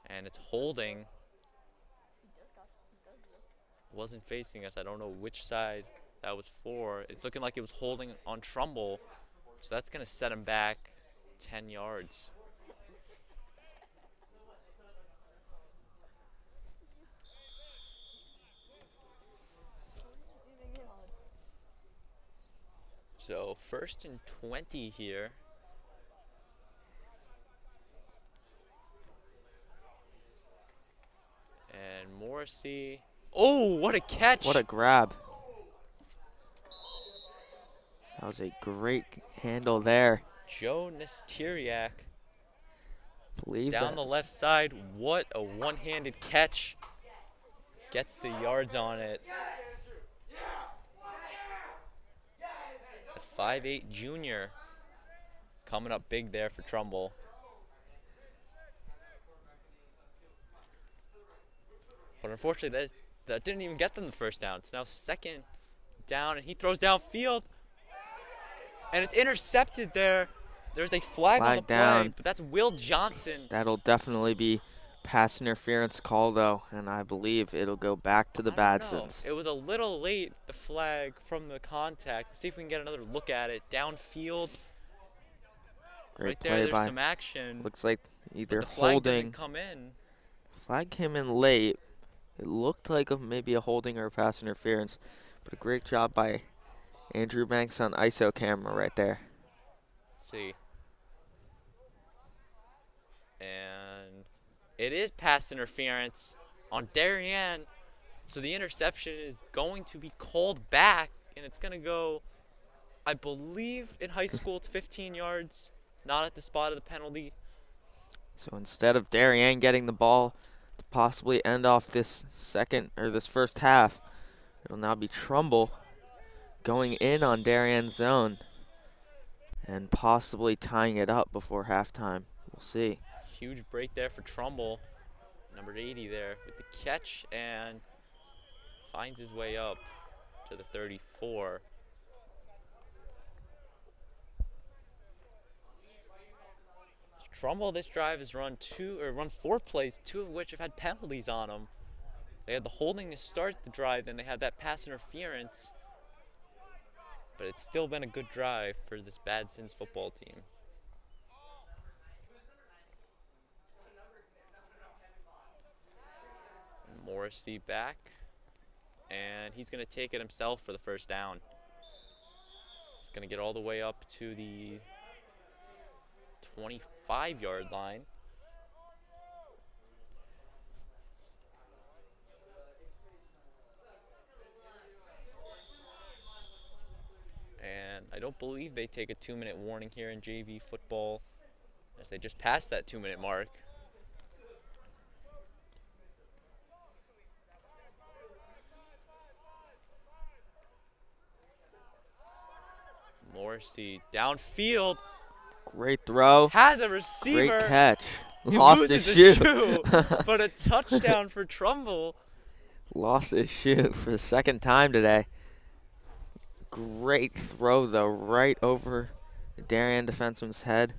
Speaker 1: And it's holding. Wasn't facing us. I don't know which side that was for. It's looking like it was holding on Trumbull. So that's going to set him back 10 yards. So 1st and 20 here. And Morrissey. Oh, what a catch!
Speaker 2: What a grab. That was a great handle there.
Speaker 1: Joe Nesteriak
Speaker 2: Believe
Speaker 1: down
Speaker 2: that.
Speaker 1: the left side. What a one-handed catch. Gets the yards on it. The 5'8" junior coming up big there for Trumbull. But unfortunately, that didn't even get them the first down. It's now 2nd down, and he throws downfield. And it's intercepted there. There's a flag on the
Speaker 2: down.
Speaker 1: play, but that's Will Johnson.
Speaker 2: That'll definitely be pass interference call, though, and I believe it'll go back to the Badsons.
Speaker 1: It was a little late, the flag from the contact. Let's see if we can get another look at it. Downfield.
Speaker 2: Great
Speaker 1: Right
Speaker 2: play
Speaker 1: there, there's
Speaker 2: by.
Speaker 1: some action.
Speaker 2: Looks like either
Speaker 1: The flag
Speaker 2: holding.
Speaker 1: doesn't come in.
Speaker 2: Flag came in late. It looked like maybe a holding or a pass interference, but a great job by Andrew Banks on ISO camera right there.
Speaker 1: Let's see. And it is pass interference on Darien. So the interception is going to be called back, and it's going to go, I believe in high school it's 15 yards, not at the spot of the penalty.
Speaker 2: So instead of Darien getting the ball to possibly end off this first half, it'll now be Trumbull going in on Darien's zone and possibly tying it up before halftime. We'll see.
Speaker 1: Huge break there for Trumbull. Number 80 there with the catch and finds his way up to the 34. Trumbull this drive has run 4 plays, 2 of which have had penalties on them. They had the holding to start the drive, then they had that pass interference. But it's still been a good drive for this Badsons football team. Morrissey back, and he's going to take it himself for the first down. He's going to get all the way up to the 25-yard line. And I don't believe they take a 2-minute warning here in JV football, as they just passed that 2-minute mark. Morrissey downfield.
Speaker 2: Great throw.
Speaker 1: Has a receiver.
Speaker 2: Great catch.
Speaker 1: He
Speaker 2: Lost his shoe.
Speaker 1: But a touchdown for Trumbull.
Speaker 2: Lost his shoe for the second time today. Great throw, though, right over the Darien defenseman's head.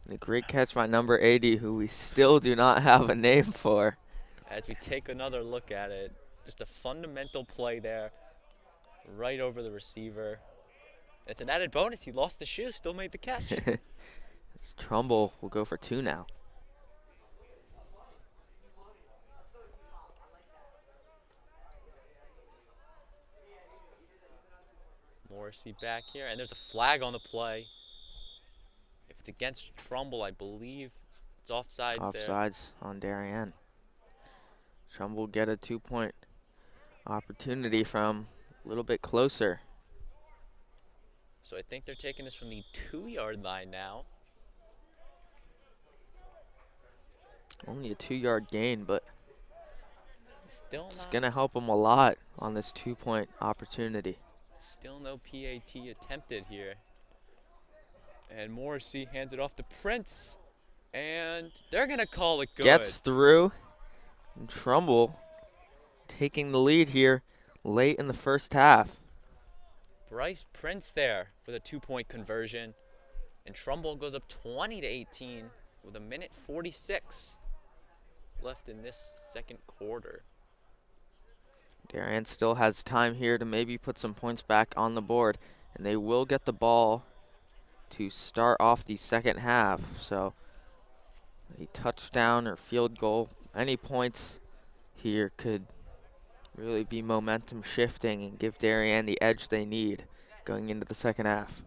Speaker 2: And a great catch by number 80, who we still do not have a name for.
Speaker 1: As we take another look at it, just a fundamental play there right over the receiver. It's an added bonus. He lost the shoe, still made the catch.
Speaker 2: Trumbull will go for 2 now.
Speaker 1: Morrissey back here, and there's a flag on the play. If it's against Trumbull, I believe it's offsides there.
Speaker 2: Offsides on Darien. Trumbull get a 2-point opportunity from a little bit closer.
Speaker 1: So I think they're taking this from the 2-yard line now.
Speaker 2: Only a 2-yard gain, but
Speaker 1: Still
Speaker 2: it's
Speaker 1: not.
Speaker 2: going to help them a lot on this 2-point opportunity.
Speaker 1: Still no PAT attempted here. And Morrissey hands it off to Prince. And they're going to call it good.
Speaker 2: Gets through. And Trumbull taking the lead here late in the first half.
Speaker 1: Bryce Prince there with a 2-point conversion. And Trumbull goes up 20-18 with 1:46 left in this second quarter.
Speaker 2: Darien still has time here to maybe put some points back on the board. And they will get the ball to start off the second half. So a touchdown or field goal, any points here could really be momentum shifting and give Darien the edge they need going into the second half.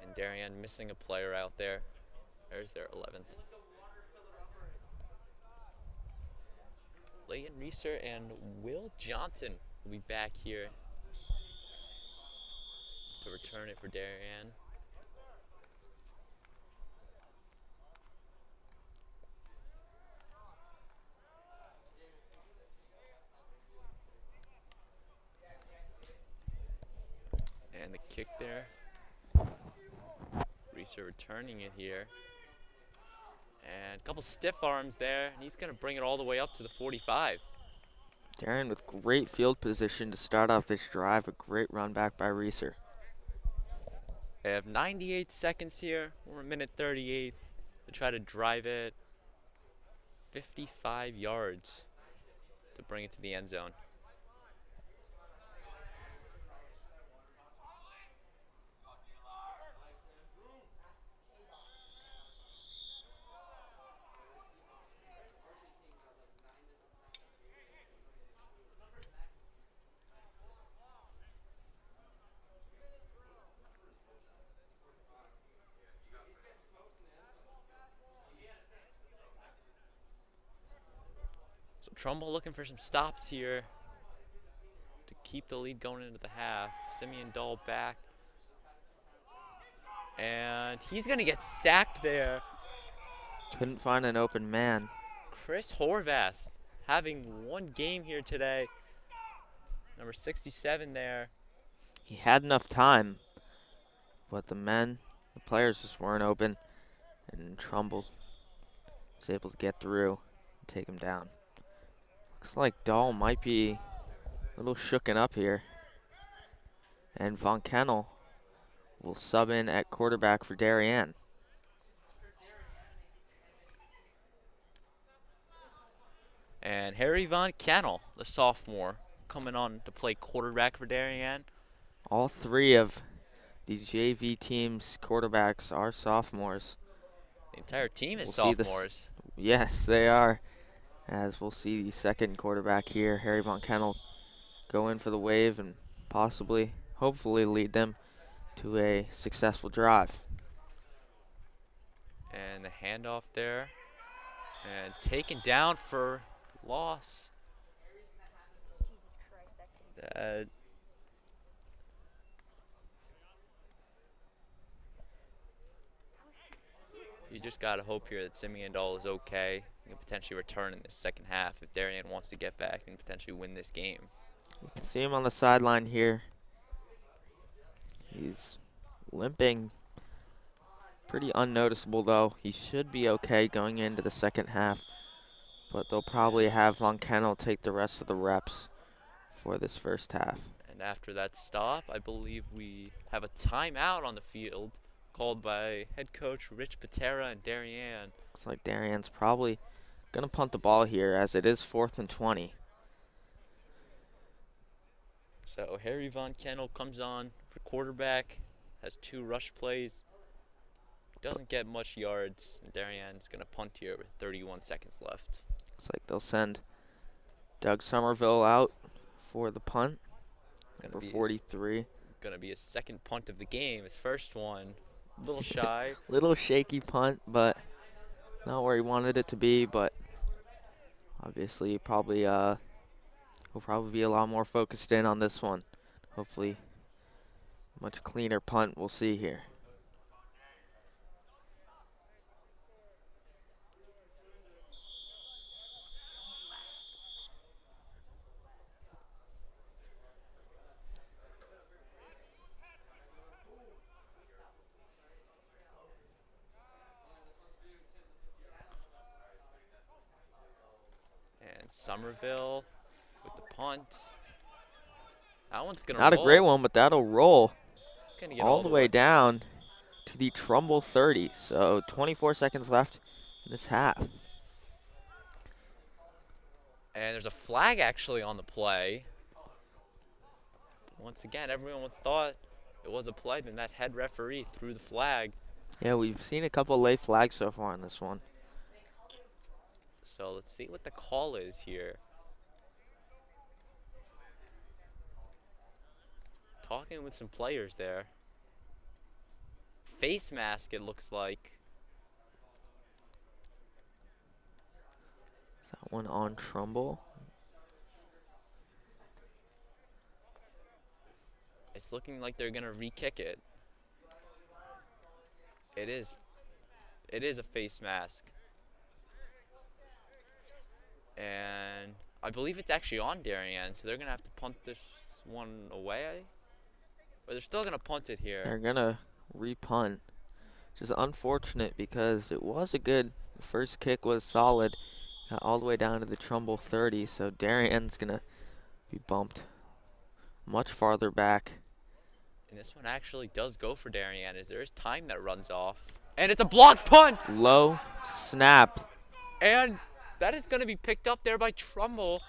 Speaker 1: And Darien missing a player out there. There's their 11th. Leighton Reeser and Will Johnson will be back here to return it for Darien. And the kick there. Reeser returning it here. And a couple stiff arms there, and he's going to bring it all the way up to the 45.
Speaker 2: Darien with great field position to start off this drive. A great run back by Reeser.
Speaker 1: They have 98 seconds here. We're 1:38 to try to drive it 55 yards to bring it to the end zone. So Trumbull looking for some stops here to keep the lead going into the half. Simeon Dahl back. And he's going to get sacked there.
Speaker 2: Couldn't find an open man.
Speaker 1: Chris Horvath having one game here today. Number 67 there.
Speaker 2: He had enough time, but the players just weren't open, and Trumbull was able to get through and take him down. Looks like Dahl might be a little shooken up here. And Von Kennel will sub in at quarterback for Darien.
Speaker 1: And Harry Von Kennel, the sophomore, coming on to play quarterback for Darien.
Speaker 2: All 3 of the JV team's quarterbacks are sophomores.
Speaker 1: The entire team is
Speaker 2: We'll see
Speaker 1: sophomores.
Speaker 2: Yes, they are. As we'll see the second quarterback here, Harry Von Kennel, go in for the wave and possibly, hopefully, lead them to a successful drive.
Speaker 1: And the handoff there. And taken down for loss. That you just got to hope here that Simeon Dahl is okay. He can potentially return in the second half if Darien wants to get back and potentially win this game.
Speaker 2: You can see him on the sideline here. He's limping. Pretty unnoticeable, though. He should be okay going into the second half. But they'll probably have Von Kennel take the rest of the reps for this first half.
Speaker 1: And after that stop, I believe we have a timeout on the field called by head coach Rich Patera and Darien.
Speaker 2: Looks like Darien's probably going to punt the ball here as it is 4th and 20.
Speaker 1: So Harry Von Kennel comes on for quarterback, has 2 rush plays, doesn't get much yards, and Darien's going to punt here with 31 seconds left.
Speaker 2: Looks like they'll send Doug Somerville out for the punt, number 43.
Speaker 1: Going to be his second punt of the game, his first one. A little shy.
Speaker 2: Little shaky punt, but not where he wanted it to be, but obviously probably will probably be a lot more focused in on this one. Hopefully much cleaner punt we'll see here.
Speaker 1: And Somerville with the punt. That one's going to
Speaker 2: Not
Speaker 1: roll.
Speaker 2: a great one, but that'll roll
Speaker 1: It's gonna get
Speaker 2: all the way down to the Trumbull 30. So 24 seconds left in this half.
Speaker 1: And there's a flag actually on the play. Once again, everyone thought it was a play, and that head referee threw the flag.
Speaker 2: Yeah, we've seen a couple late flags so far in this one.
Speaker 1: So let's see what the call is here. Talking with some players there. Face mask, it looks like.
Speaker 2: Is that one on Trumbull?
Speaker 1: It's looking like they're gonna re-kick it. It is a face mask. And I believe it's actually on Darien, so they're gonna have to punt this one away. Or they're still gonna punt it here.
Speaker 2: They're gonna re-punt. Which is unfortunate because it was a good, the first kick was solid. Got all the way down to the Trumbull 30, so Darien's gonna be bumped much farther back.
Speaker 1: And this one actually does go for Darien, as there is time that runs off. And it's a blocked punt!
Speaker 2: Low snap.
Speaker 1: And that is gonna be picked up there by Trumbull.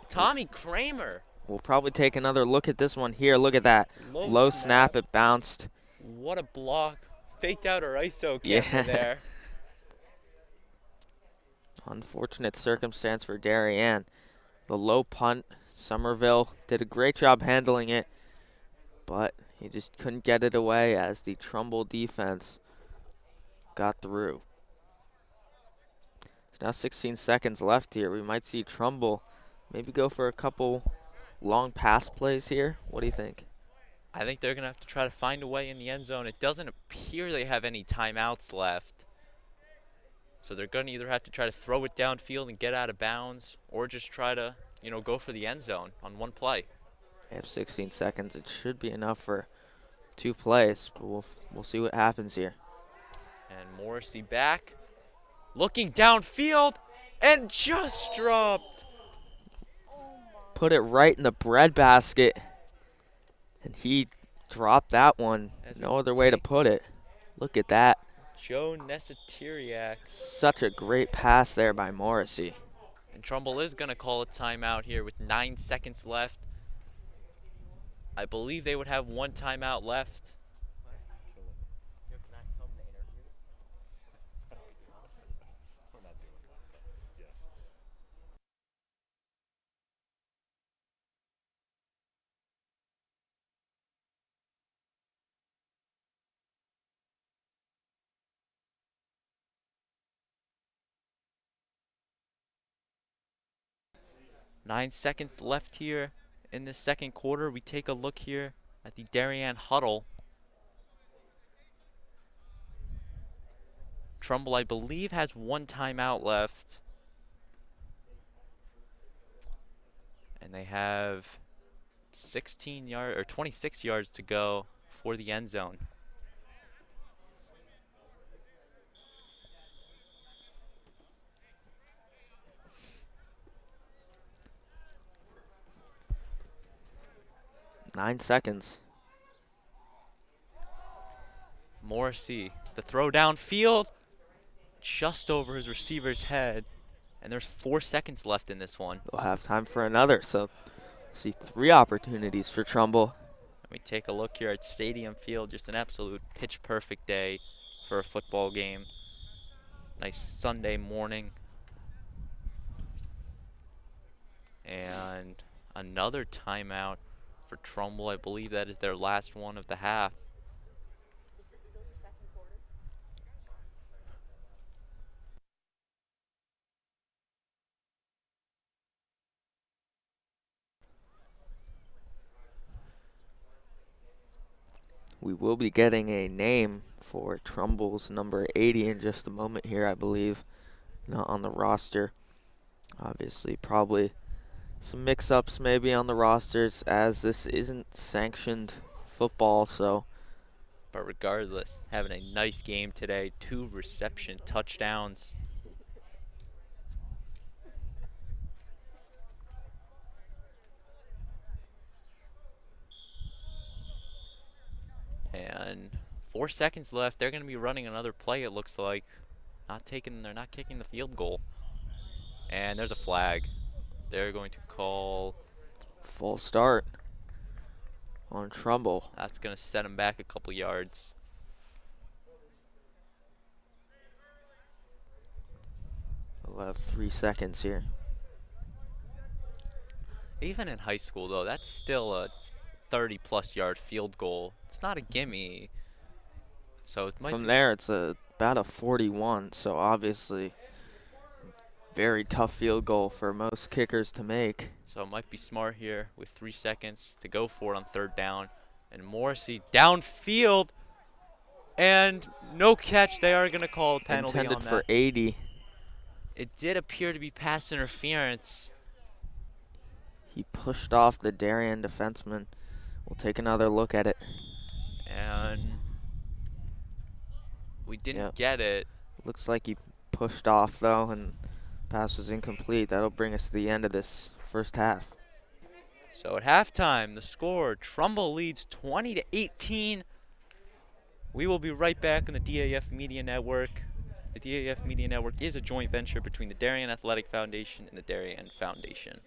Speaker 1: Tommy Kramer.
Speaker 2: We'll probably take another look at this one here. Look at that. Low snap, it bounced.
Speaker 1: What a block. Faked out her ISO camera there.
Speaker 2: Unfortunate circumstance for Darien. The low punt, Somerville did a great job handling it, but he just couldn't get it away as the Trumbull defense got through. There's now 16 seconds left here. We might see Trumbull maybe go for a couple long pass plays here. What do you think?
Speaker 1: I think they're going to have to try to find a way in the end zone. It doesn't appear they have any timeouts left. So they're going to either have to try to throw it downfield and get out of bounds, or just try to, go for the end zone on one play.
Speaker 2: They have 16 seconds. It should be enough for 2 plays, but we'll see what happens here.
Speaker 1: And Morrissey back, looking downfield, and just dropped.
Speaker 2: Put it right in the breadbasket, and he dropped that one. There's no other way to put it. Look at that.
Speaker 1: Joe Nesatiriak.
Speaker 2: Such a great pass there by Morrissey.
Speaker 1: And Trumbull is going to call a timeout here with 9 seconds left. I believe they would have 1 timeout left. Nine seconds left here in the second quarter. We take a look here at the Darien huddle. Trumbull, I believe, has 1 timeout left. And they have 26 yards to go for the end zone. Morrissey, the throw downfield, just over his receiver's head. And there's 4 seconds left in this one.
Speaker 2: We'll have time for another, so see 3 opportunities for Trumbull.
Speaker 1: Let me take a look here at Stadium Field. Just an absolute pitch-perfect day for a football game. Nice Sunday morning. And another timeout for Trumbull. I believe that is their last one of the half.
Speaker 2: We will be getting a name for Trumbull's number 80 in just a moment here, I believe. Not on the roster. Obviously, probably some mix-ups maybe on the rosters as this isn't sanctioned football, so.
Speaker 1: But regardless, having a nice game today. 2 reception touchdowns. And 4 seconds left. They're going to be running another play, it looks like. They're not kicking the field goal. And there's a flag. They're going to call
Speaker 2: false start on Trumbull.
Speaker 1: That's going to set him back a couple yards.
Speaker 2: We'll have 3 seconds here.
Speaker 1: Even in high school, though, that's still a 30-plus yard field goal. It's not a gimme. So it might
Speaker 2: From there, it's about a 41, so obviously very tough field goal for most kickers to make.
Speaker 1: So it might be smart here with 3 seconds to go for it on 3rd down. And Morrissey downfield. And no catch. They are going to call a penalty on that.
Speaker 2: Intended for 80.
Speaker 1: It did appear to be pass interference.
Speaker 2: He pushed off the Darien defenseman. We'll take another look at it.
Speaker 1: And we didn't get it.
Speaker 2: Looks like he pushed off, though, and pass was incomplete. That'll bring us to the end of this first half.
Speaker 1: So at halftime, the score, Trumbull leads 20-18. We will be right back on the DAF Media Network. The DAF Media Network is a joint venture between the Darien Athletic Foundation and the Darien Foundation.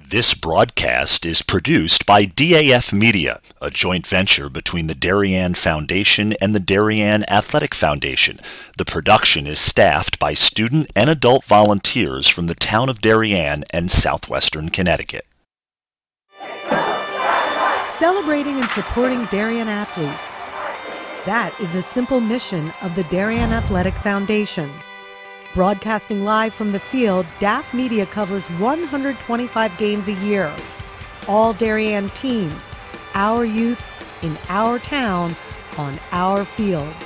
Speaker 3: This broadcast is produced by DAF Media, a joint venture between the Darien Foundation and the Darien Athletic Foundation. The production is staffed by student and adult volunteers from the town of Darien and southwestern Connecticut.
Speaker 4: Celebrating and supporting Darien athletes. That is a simple mission of the Darien Athletic Foundation. Broadcasting live from the field, DAF Media covers 125 games a year. All Darien teams, our youth, in our town, on our fields.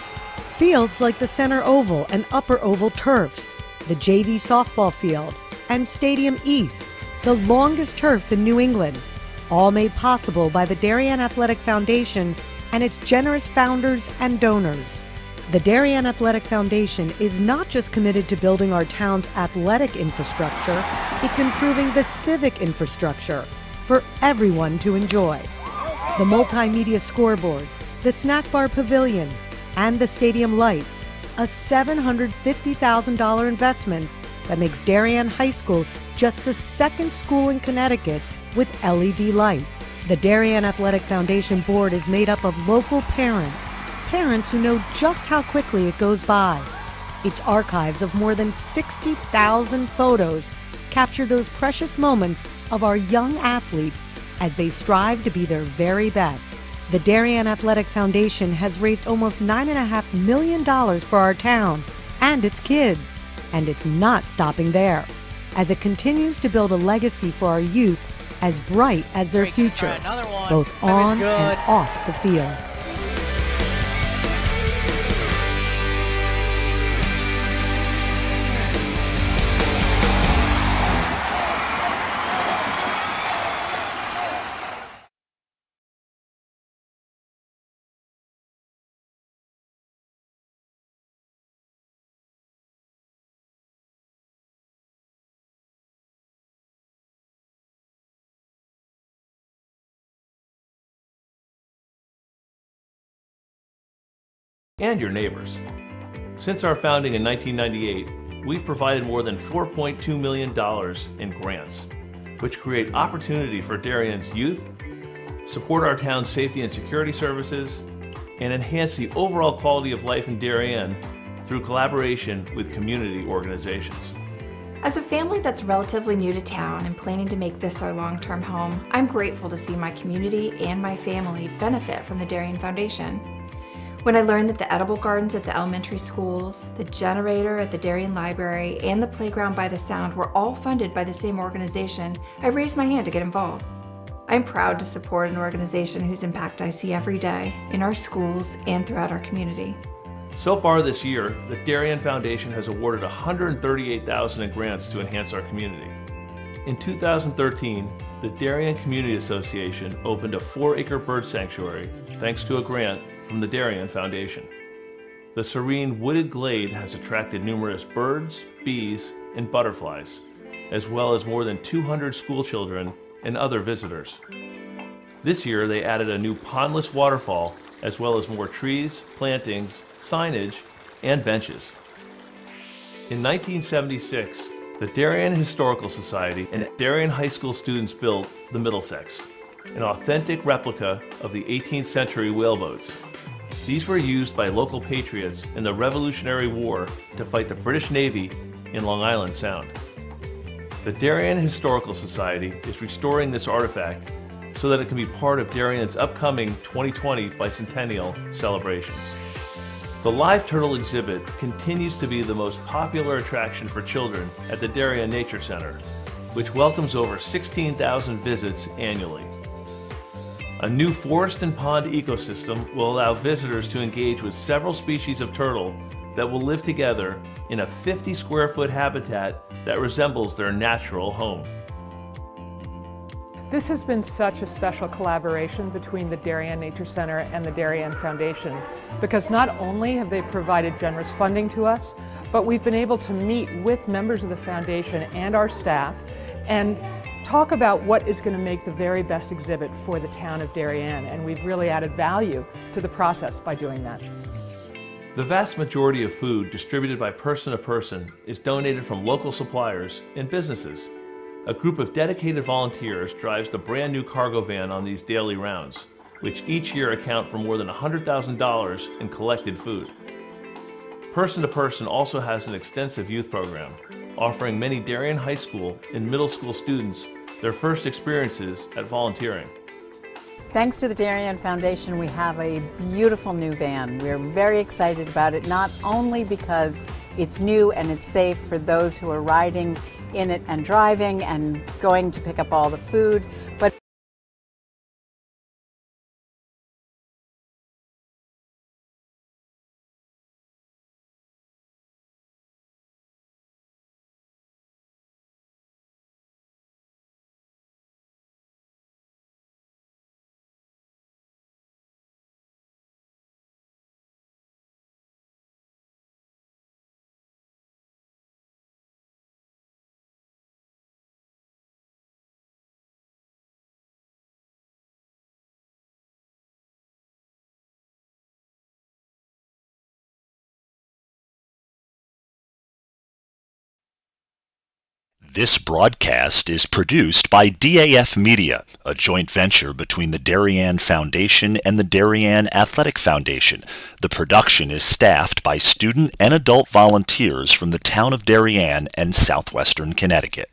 Speaker 4: Fields like the Center Oval and Upper Oval turfs, the JV softball field, and Stadium East, the longest turf in New England. All made possible by the Darien Athletic Foundation and its generous founders and donors. The Darien Athletic Foundation is not just committed to building our town's athletic infrastructure, it's improving the civic infrastructure for everyone to enjoy. The multimedia scoreboard, the snack bar pavilion, and the stadium lights, a $750,000 investment that makes Darien High School just the second school in Connecticut with LED lights. The Darien Athletic Foundation board is made up of local parents who know just how quickly it goes by. Its archives of more than 60,000 photos capture those precious moments of our young athletes as they strive to be their very best. The Darien Athletic Foundation has raised almost $9.5 million for our town and its kids, and it's not stopping there, as it continues to build a legacy for our youth as bright as their future, both on and off the field.
Speaker 5: And your neighbors. Since our founding in 1998, we've provided more than $4.2 million in grants, which create opportunity for Darien's youth, support our town's safety and security services, and enhance the overall quality of life in Darien through collaboration with community organizations.
Speaker 6: As a family that's relatively new to town and planning to make this our long-term home, I'm grateful to see my community and my family benefit from the Darien Foundation. When I learned that the edible gardens at the elementary schools, the generator at the Darien Library, and the playground by the Sound were all funded by the same organization, I raised my hand to get involved. I'm proud to support an organization whose impact I see every day in our schools and throughout our community.
Speaker 5: So far this year, the Darien Foundation has awarded $138,000 in grants to enhance our community. In 2013, the Darien Community Association opened a 4-acre bird sanctuary thanks to a grant from the Darien Foundation. The serene wooded glade has attracted numerous birds, bees, and butterflies, as well as more than 200 school children and other visitors. This year they added a new pondless waterfall, as well as more trees, plantings, signage, and benches. In 1976, the Darien Historical Society and Darien High School students built the Middlesex, an authentic replica of the 18th century whaleboats. These were used by local patriots in the Revolutionary War to fight the British Navy in Long Island Sound. The Darien Historical Society is restoring this artifact so that it can be part of Darien's upcoming 2020 bicentennial celebrations. The live turtle exhibit continues to be the most popular attraction for children at the Darien Nature Center, which welcomes over 16,000 visits annually. A new forest and pond ecosystem will allow visitors to engage with several species of turtle that will live together in a 50-square-foot habitat that resembles their natural home.
Speaker 7: This has been such a special collaboration between the Darien Nature Center and the Darien Foundation, because not only have they provided generous funding to us, but we've been able to meet with members of the foundation and our staff and talk about what is going to make the very best exhibit for the town of Darien, and we've really added value to the process by doing that.
Speaker 5: The vast majority of food distributed by Person to Person is donated from local suppliers and businesses. A group of dedicated volunteers drives the brand new cargo van on these daily rounds, which each year account for more than $100,000 in collected food. Person to Person also has an extensive youth program, offering many Darien High School and middle school students their first experiences at volunteering.
Speaker 8: Thanks to the Darien Foundation, we have a beautiful new van. We're very excited about it, not only because it's new and it's safe for those who are riding in it and driving and going to pick up all the food, but
Speaker 3: This broadcast is produced by DAF Media, a joint venture between the Darien Foundation and the Darien Athletic Foundation. The production is staffed by student and adult volunteers from the town of Darien and southwestern Connecticut.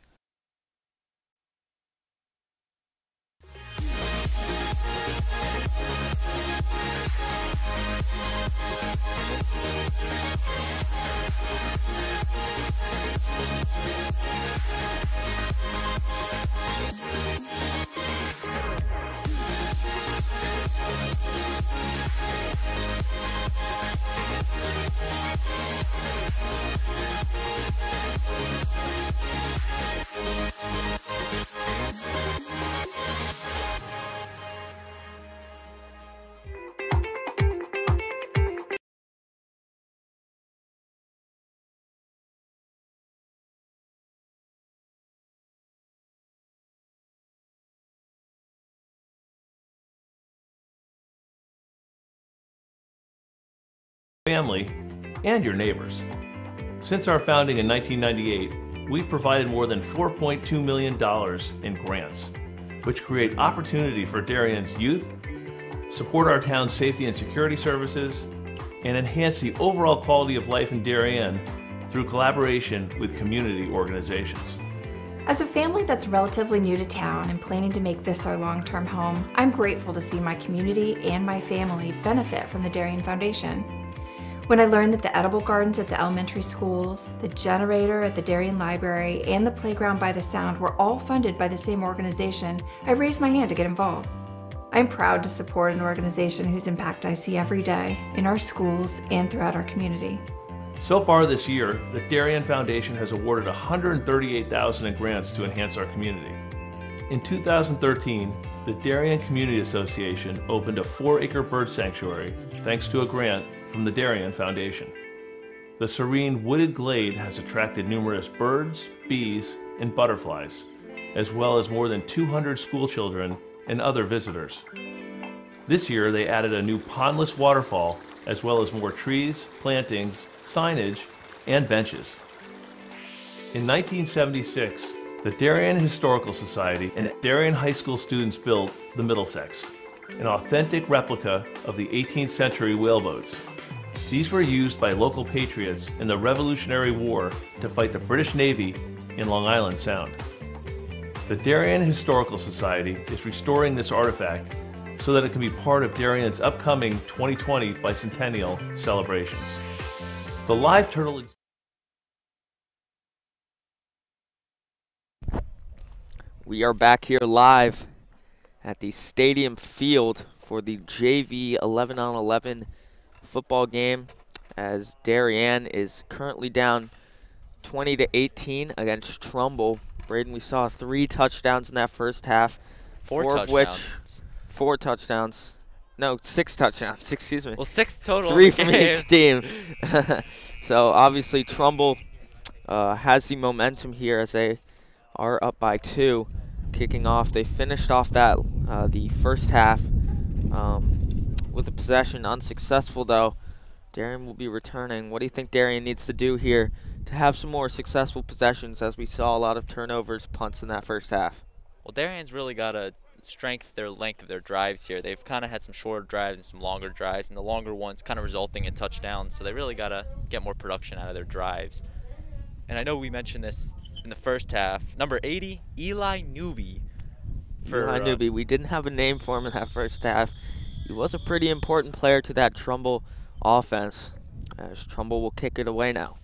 Speaker 5: Family, and your neighbors. Since our founding in 1998, we've provided more than $4.2 million in grants, which create opportunity for Darien's youth, support our town's safety and security services, and enhance the overall quality of life in Darien through collaboration with community organizations.
Speaker 6: As a family that's relatively new to town and planning to make this our long-term home, I'm grateful to see my community and my family benefit from the Darien Foundation. When I learned that the edible gardens at the elementary schools, the generator at the Darien Library, and the playground by the Sound were all funded by the same organization, I raised my hand to get involved. I'm proud to support an organization whose impact I see every day in our schools and throughout our community.
Speaker 5: So far this year, the Darien Foundation has awarded $138,000 in grants to enhance our community. In 2013, the Darien Community Association opened a 4-acre bird sanctuary thanks to a grant from the Darien Foundation. The serene wooded glade has attracted numerous birds, bees, and butterflies, as well as more than 200 school children and other visitors. This year they added a new pondless waterfall, as well as more trees, plantings, signage, and benches. In 1976, the Darien Historical Society and Darien High School students built the Middlesex, an authentic replica of the 18th century whaleboats. These were used by local patriots in the Revolutionary War to fight the British Navy in Long Island Sound. The Darien Historical Society is restoring this artifact so that it can be part of Darien's upcoming 2020 bicentennial celebrations. The live turtle...
Speaker 2: We are back here live at the Stadium Field for the JV 11-on-11 football game, as Darien is currently down 20-18 against Trumbull. Braden, we saw 3 touchdowns in that first half, four of which 4 touchdowns. No, 6 touchdowns, excuse me.
Speaker 1: Well, 6 total.
Speaker 2: 3 from each team. So obviously Trumbull has the momentum here as they are up by 2. Kicking off, they finished off that the first half with the possession, unsuccessful though. Darien will be returning. What do you think Darien needs to do here to have some more successful possessions, as we saw a lot of turnovers, punts in that first half?
Speaker 1: Well, Darien's really got to strengthen their length of their drives here. They've kind of had some shorter drives and some longer drives, and the longer ones kind of resulting in touchdowns, so they really got to get more production out of their drives. And I know we mentioned this in the first half. Number 80, Eli Newby.
Speaker 2: Eli Newby, we didn't have a name for him in that first half. He was a pretty important player to that Trumbull offense, as Trumbull will kick it away now.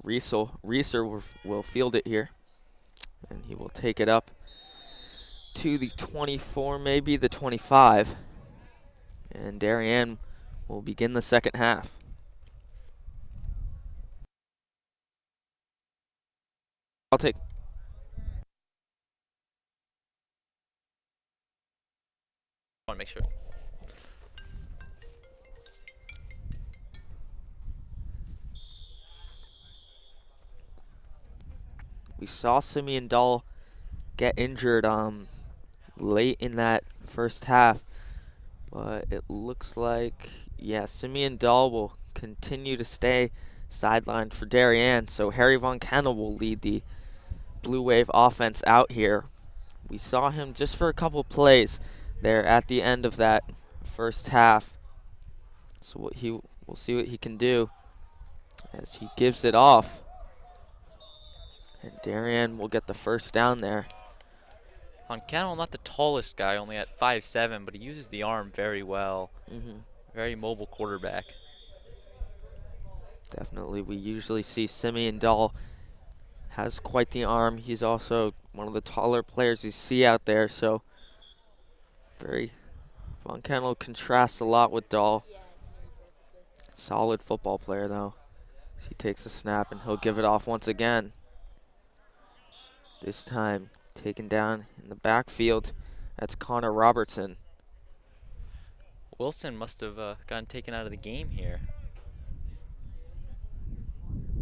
Speaker 2: Reeser will field it here, and he will take it up to the 24, maybe the 25, and Darien will begin the second half. I'll take.
Speaker 1: I want to make sure.
Speaker 2: We saw Simeon Dahl get injured late in that first half, but it looks like, yeah, Simeon Dahl will continue to stay sidelined for Darien. So Harry Von Kennel will lead the Blue Wave offense out here. We saw him just for a couple plays there at the end of that first half. So we'll see what he can do as he gives it off. And Darien will get the first down there.
Speaker 1: Von Kennel, not the tallest guy, only at 5'7", but he uses the arm very well. Very mobile quarterback.
Speaker 2: Definitely, we usually see Simeon Dahl has quite the arm. He's also one of the taller players you see out there, so Von Kennel contrasts a lot with Dahl. Solid football player though. He takes the snap and he'll give it off once again. This time taken down in the backfield. That's Connor Robertson.
Speaker 1: Wilson must have gotten taken out of the game here.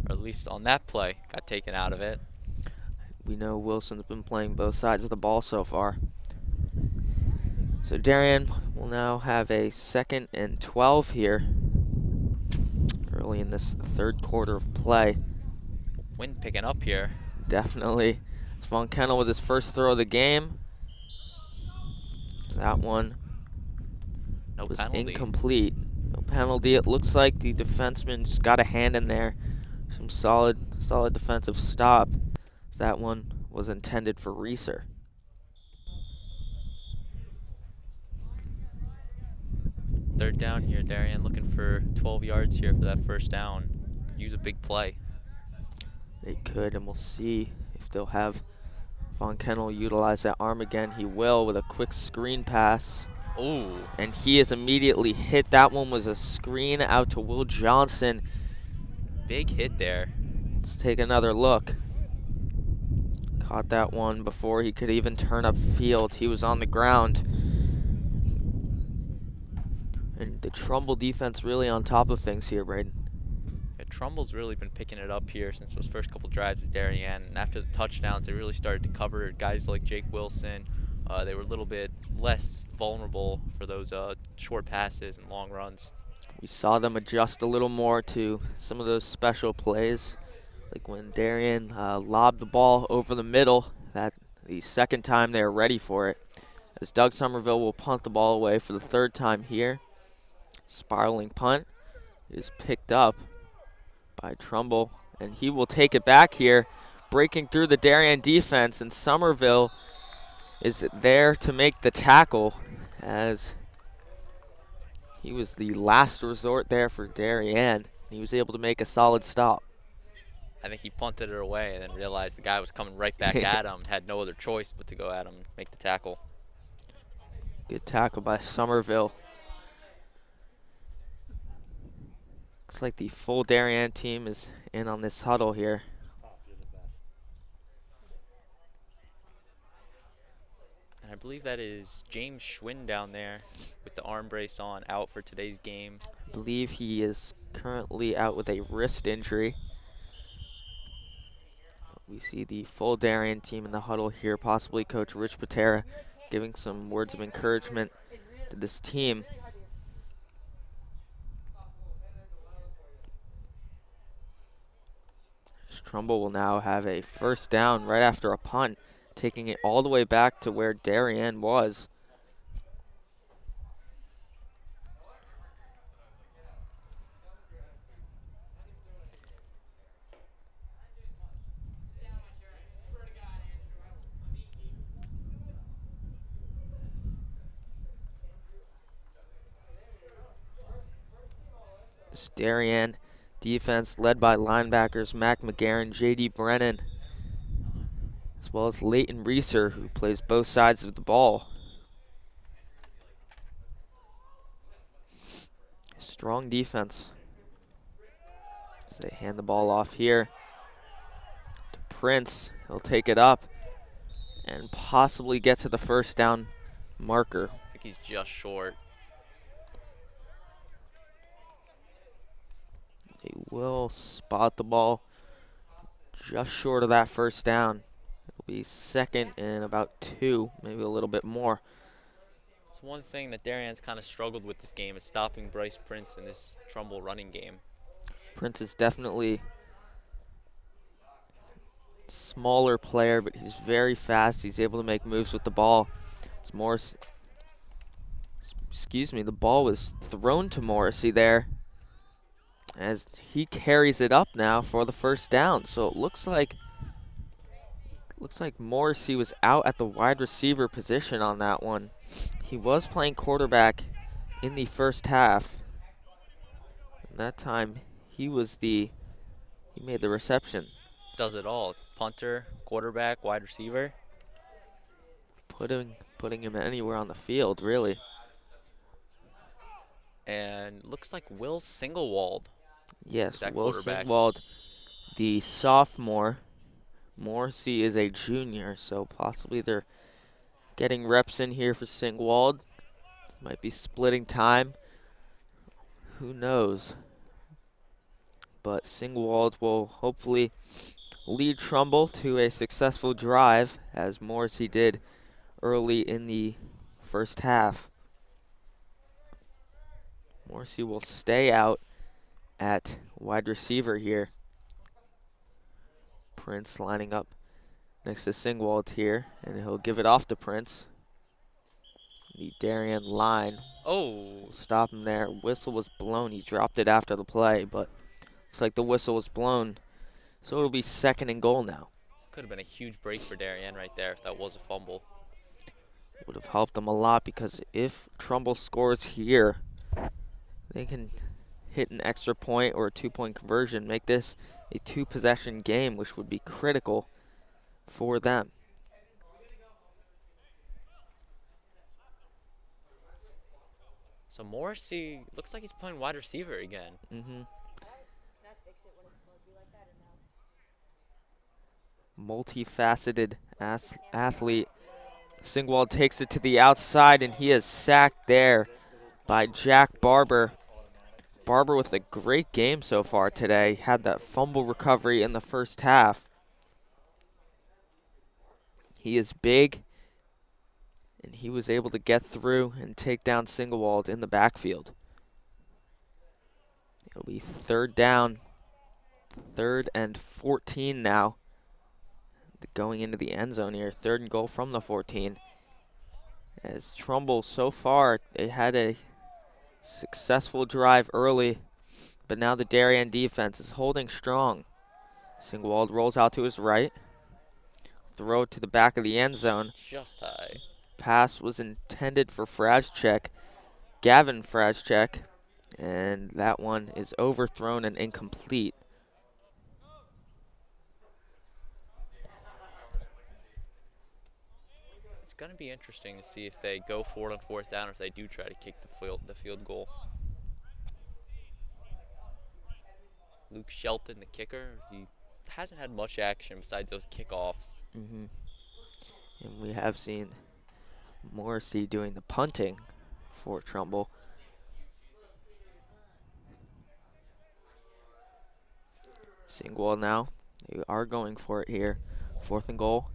Speaker 1: Or at least on that play, got taken out of it.
Speaker 2: We know Wilson's been playing both sides of the ball so far. So Darien will now have a 2nd and 12 here early in this third quarter of play.
Speaker 1: Wind picking up here.
Speaker 2: Definitely. It's Von Kennel with his first throw of the game. That one was incomplete. No penalty. It looks like the defenseman just got a hand in there. Some solid defensive stop. That one was intended for Reeser.
Speaker 1: Third down here, Darien looking for 12 yards here for that first down. Use a big play.
Speaker 2: They could, and we'll see if they'll have Von Kennel utilize that arm again. He will with a quick screen pass.
Speaker 1: Ooh.
Speaker 2: And he is immediately hit. That one was a screen out to Will Johnson.
Speaker 1: Big hit there.
Speaker 2: Let's take another look. Caught that one before he could even turn up field. He was on the ground. And the Trumbull defense really on top of things here, Braden.
Speaker 1: Yeah, Trumbull's really been picking it up here since those first couple drives at Darien. And after the touchdowns, they really started to cover guys like Jake Wilson. They were a little bit less vulnerable for those short passes and long runs.
Speaker 2: We saw them adjust a little more to some of those special plays, like when Darien lobbed the ball over the middle. That the second time they were ready for it. As Doug Somerville will punt the ball away for the third time here. Spiraling punt is picked up by Trumbull, and he will take it back here, breaking through the Darien defense, and Somerville is there to make the tackle as he was the last resort there for Darien. He was able to make a solid stop.
Speaker 1: I think he punted it away and then realized the guy was coming right back at him, had no other choice but to go at him and make the tackle.
Speaker 2: Good tackle by Somerville. Looks like the full Darien team is in on this huddle here.
Speaker 1: And I believe that is James Schwinn down there with the arm brace on, out for today's game.
Speaker 2: I believe he is currently out with a wrist injury. We see the full Darien team in the huddle here, possibly Coach Rich Patera giving some words of encouragement to this team. Trumbull will now have a first down right after a punt, taking it all the way back to where Darien was. This Darien defense led by linebackers Mac McGarren, J.D. Brennan, as well as Leighton Reeser, who plays both sides of the ball. Strong defense. As they hand the ball off here to Prince. He'll take it up and possibly get to the first down marker.
Speaker 1: I think he's just short.
Speaker 2: They will spot the ball just short of that first down. It'll be second and about 2, maybe a little bit more.
Speaker 1: It's one thing that Darien's kind of struggled with this game is stopping Bryce Prince in this Trumbull running game.
Speaker 2: Prince is definitely smaller player, but he's very fast. He's able to make moves with the ball. It's Morris. Excuse me, the ball was thrown to Morrissey there as he carries it up now for the first down. So it looks like Morrissey was out at the wide receiver position on that one. He was playing quarterback in the first half. And that time he made the reception.
Speaker 1: Does it all. Punter, quarterback, wide receiver.
Speaker 2: Putting him anywhere on the field, really.
Speaker 1: And looks like Will Singlewald.
Speaker 2: Yes,
Speaker 1: that
Speaker 2: Will
Speaker 1: quarterback.
Speaker 2: Singwald, the sophomore. Morrissey is a junior, so possibly they're getting reps in here for Singwald. Might be splitting time. Who knows? But Singwald will hopefully lead Trumbull to a successful drive, as Morrissey did early in the first half. Morrissey will stay out at wide receiver here. Prince lining up next to Singwald here, and he'll give it off to Prince. The Darien line will stop him there. Whistle was blown. He dropped it after the play, but looks like the whistle was blown. So it'll be 2nd and goal now.
Speaker 1: Could have been a huge break for Darien right there if that was a fumble.
Speaker 2: Would have helped them a lot, because if Trumbull scores here, they can hit an extra point or a 2-point conversion, make this a 2-possession game, which would be critical for them.
Speaker 1: So Morrissey looks like he's playing wide receiver again.
Speaker 2: Multifaceted athlete. Singwald takes it to the outside, and he is sacked there by Jack Barber. Barber with a great game so far today. Had that fumble recovery in the first half. He is big, and he was able to get through and take down Singwald in the backfield. It'll be 3rd down, 3rd and 14 now. Going into the end zone here, 3rd and goal from the 14. As Trumbull so far, they had a successful drive early, but now the Darien defense is holding strong. Singwald rolls out to his right. Throw to the back of the end zone.
Speaker 1: Just high.
Speaker 2: Pass was intended for Frazchek, Gavin Frazchek, and that one is overthrown and incomplete.
Speaker 1: It's going to be interesting to see if they go for it on 4th down or if they do try to kick the field goal. Luke Shelton, the kicker, he hasn't had much action besides those kickoffs.
Speaker 2: And we have seen Morrissey doing the punting for Trumbull. Singwald now. They are going for it here. 4th and goal.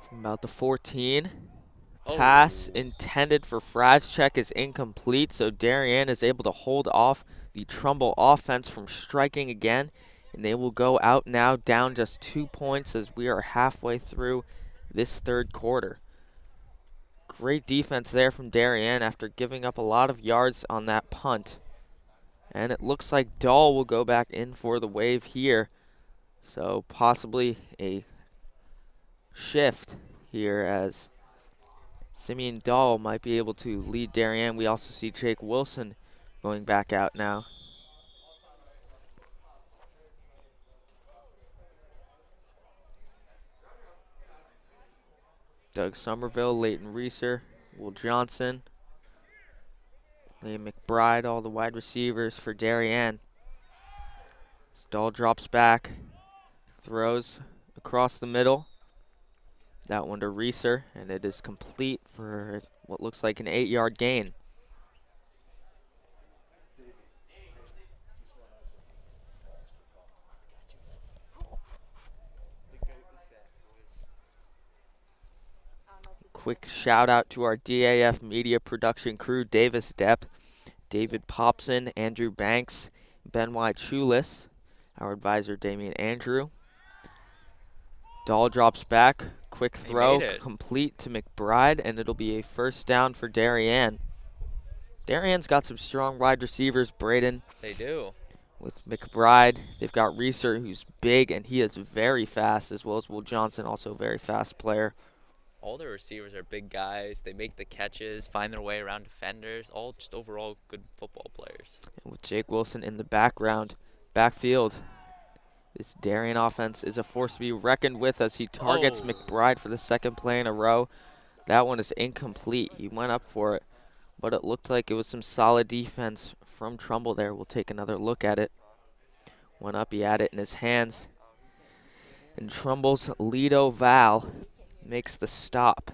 Speaker 2: From about the 14. Pass intended for Frazchek is incomplete, so Darien is able to hold off the Trumbull offense from striking again, and they will go out now down just 2 points as we are halfway through this 3rd quarter. Great defense there from Darien after giving up a lot of yards on that punt. And it looks like Dahl will go back in for the wave here, so possibly a shift here as Simeon Dahl might be able to lead Darien. We also see Jake Wilson going back out now. Doug Somerville, Leighton Reeser, Will Johnson, Liam McBride, all the wide receivers for Darien. Dahl drops back, throws across the middle. That one to Reeser, and it is complete for what looks like an 8-yard gain. Quick shout out to our DAF media production crew, Davis Depp, David Popson, Andrew Banks, Ben Y. Chulis, our advisor Damian Andrew. Dahl drops back, quick throw, complete to McBride, and it'll be a first down for Darien. Darien's got some strong wide receivers, Braden.
Speaker 1: They do.
Speaker 2: With McBride, they've got Reeser, who's big, and he is very fast, as well as Will Johnson, also a very fast player.
Speaker 1: All their receivers are big guys. They make the catches, find their way around defenders, all just overall good football players.
Speaker 2: And with Jake Wilson in the backfield, this Darien offense is a force to be reckoned with as he targets McBride for the second play in a row. That one is incomplete. He went up for it, but it looked like it was some solid defense from Trumbull there. We'll take another look at it. Went up, he had it in his hands. And Trumbull's Lido Val makes the stop.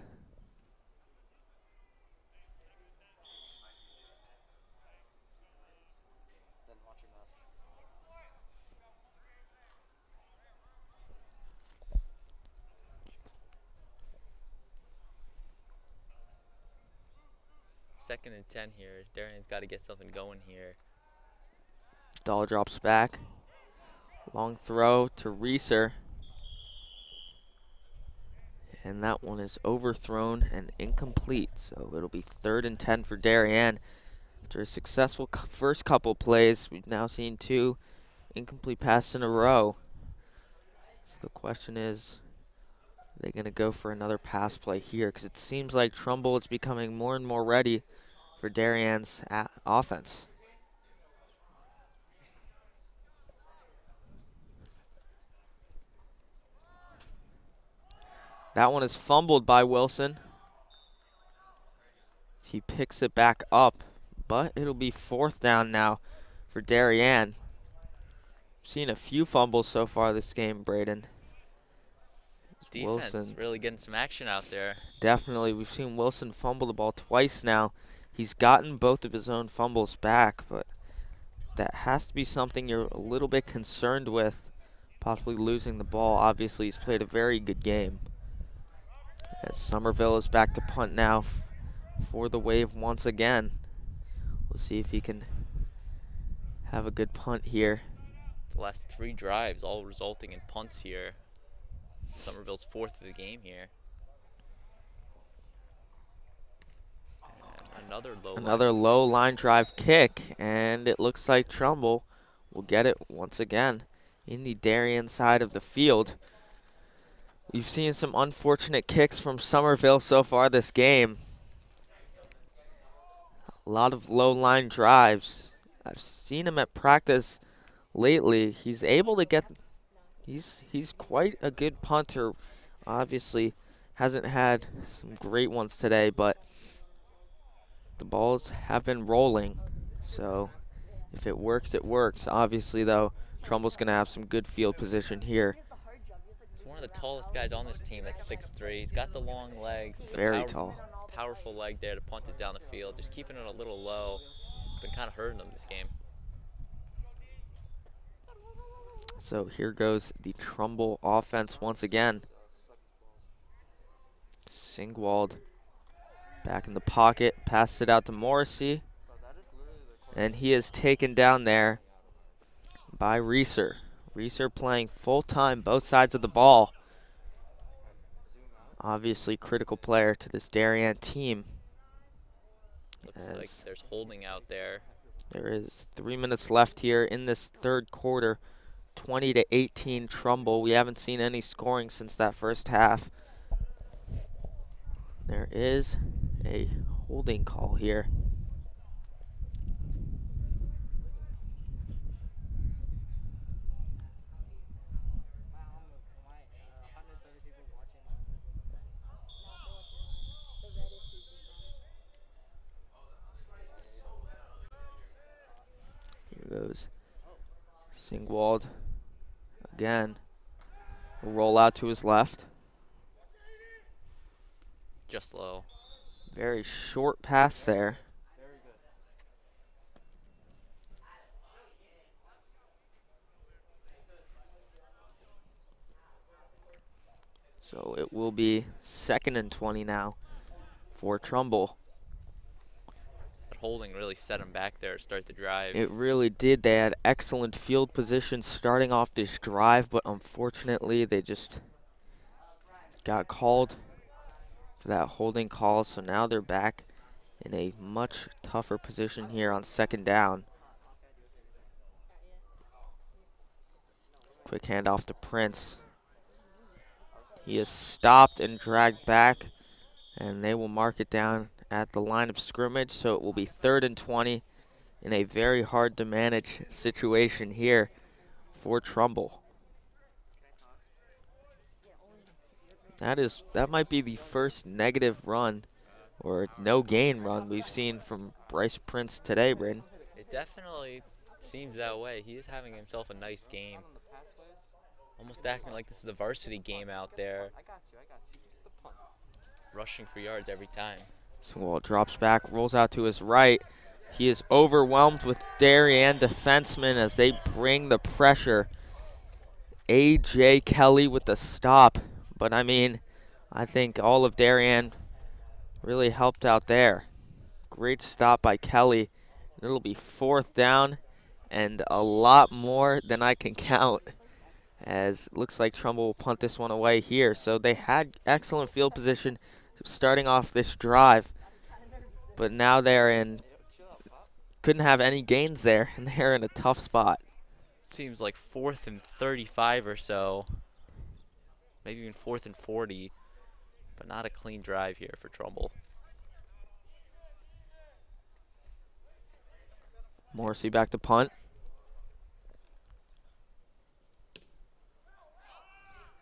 Speaker 1: Second and 10 here. Darien's got to get something going here.
Speaker 2: Dahl drops back. Long throw to Reeser. And that one is overthrown and incomplete. So it'll be 3rd and 10 for Darien. After a successful first couple plays, we've now seen 2 incomplete passes in a row. So the question is, are they going to go for another pass play here? Because it seems like Trumbull is becoming more and more ready for Darien's offense. That one is fumbled by Wilson. He picks it back up, but it'll be 4th down now for Darien. Seen a few fumbles so far this game, Braden.
Speaker 1: Defense
Speaker 2: Wilson
Speaker 1: really getting some action out there.
Speaker 2: Definitely. We've seen Wilson fumble the ball twice now. He's gotten both of his own fumbles back, but that has to be something you're a little bit concerned with, possibly losing the ball. Obviously, he's played a very good game. As Somerville is back to punt now for the Wave once again. We'll see if he can have a good punt here.
Speaker 1: The last 3 drives all resulting in punts here. Somerville's 4th of the game here. And
Speaker 2: another low line drive kick, and it looks like Trumbull will get it once again in the Darien side of the field. We've seen some unfortunate kicks from Somerville so far this game. A lot of low line drives. I've seen him at practice lately. He's able to get, he's quite a good punter. Obviously hasn't had some great ones today, but the balls have been rolling. So if it works, it works. Obviously though, Trumbull's gonna have some good field position here.
Speaker 1: One of the tallest guys on this team at 6'3". He's got the long legs.
Speaker 2: Very tall.
Speaker 1: Powerful leg there to punt it down the field. Just keeping it a little low. It's been kind of hurting him this game.
Speaker 2: So here goes the Trumbull offense once again. Singwald back in the pocket. Passes it out to Morrissey. And he is taken down there by Reeser. Reeser playing full-time both sides of the ball. Obviously critical player to this Darien team.
Speaker 1: Looks like there's holding out there.
Speaker 2: There is 3 minutes left here in this 3rd quarter. 20-18 Trumbull. We haven't seen any scoring since that first half. There is a holding call here. Goes Singwald again. Will roll out to his left.
Speaker 1: Just low.
Speaker 2: Very short pass there. So it will be 2nd and 20 now for Trumbull.
Speaker 1: holding really set them back there to start the drive.
Speaker 2: It really did. They had excellent field position starting off this drive, but unfortunately they just got called for that holding call, so now they're back in a much tougher position here on second down. Quick handoff to Prince. He is stopped and dragged back, and they will mark it down at the line of scrimmage, so it will be 3rd and 20 in a very hard to manage situation here for Trumbull. That might be the first negative run or no gain run we've seen from Bryce Prince today, Braden.
Speaker 1: It definitely seems that way. He is having himself a nice game. Almost acting like this is a varsity game out there. Rushing for yards every time.
Speaker 2: Sewell drops back, rolls out to his right. He is overwhelmed with Darien defensemen as they bring the pressure. A.J. Kelly with the stop. But, I mean, I think all of Darien really helped out there. Great stop by Kelly. It'll be 4th down and a lot more than I can count, as it looks like Trumbull will punt this one away here. So they had excellent field position starting off this drive, but now couldn't have any gains there, and they're in a tough spot.
Speaker 1: Seems like 4th and 35 or so. Maybe even 4th and 40, but not a clean drive here for Trumbull.
Speaker 2: Morrissey back to punt.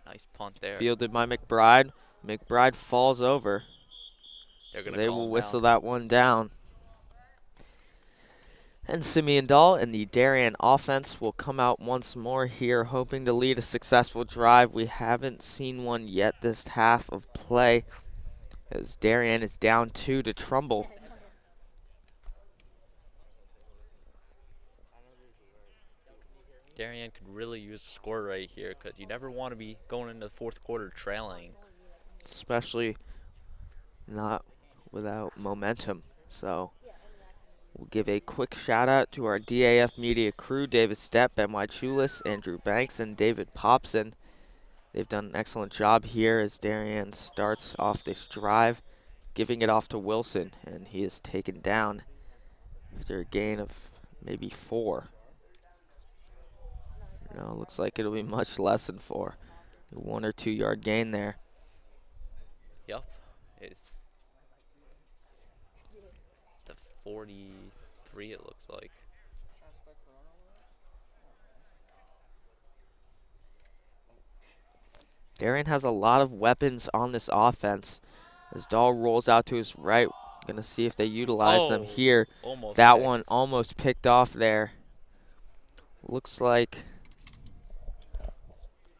Speaker 1: Nice punt there.
Speaker 2: Fielded by McBride. McBride falls over.
Speaker 1: They
Speaker 2: will whistle that one down. And Simeon Dahl and the Darien offense will come out once more here, hoping to lead a successful drive. We haven't seen one yet this half of play, as Darien is down 2 to Trumbull.
Speaker 1: Darien could really use a score right here, because you never want to be going into the 4th quarter trailing.
Speaker 2: Especially not without momentum. So we'll give a quick shout out to our DAF media crew: David Stepp, M.Y. Chulis, Andrew Banks, and David Popson. They've done an excellent job here as Darien starts off this drive, giving it off to Wilson, and he is taken down after a gain of maybe 4. No, looks like it'll be much less than 4. A 1 or 2 yard gain there.
Speaker 1: Yep, it's the 43, it looks like.
Speaker 2: Darien has a lot of weapons on this offense. As Dahl rolls out to his right, gonna see if they utilize them here. That
Speaker 1: picked.
Speaker 2: one almost picked off there. Looks like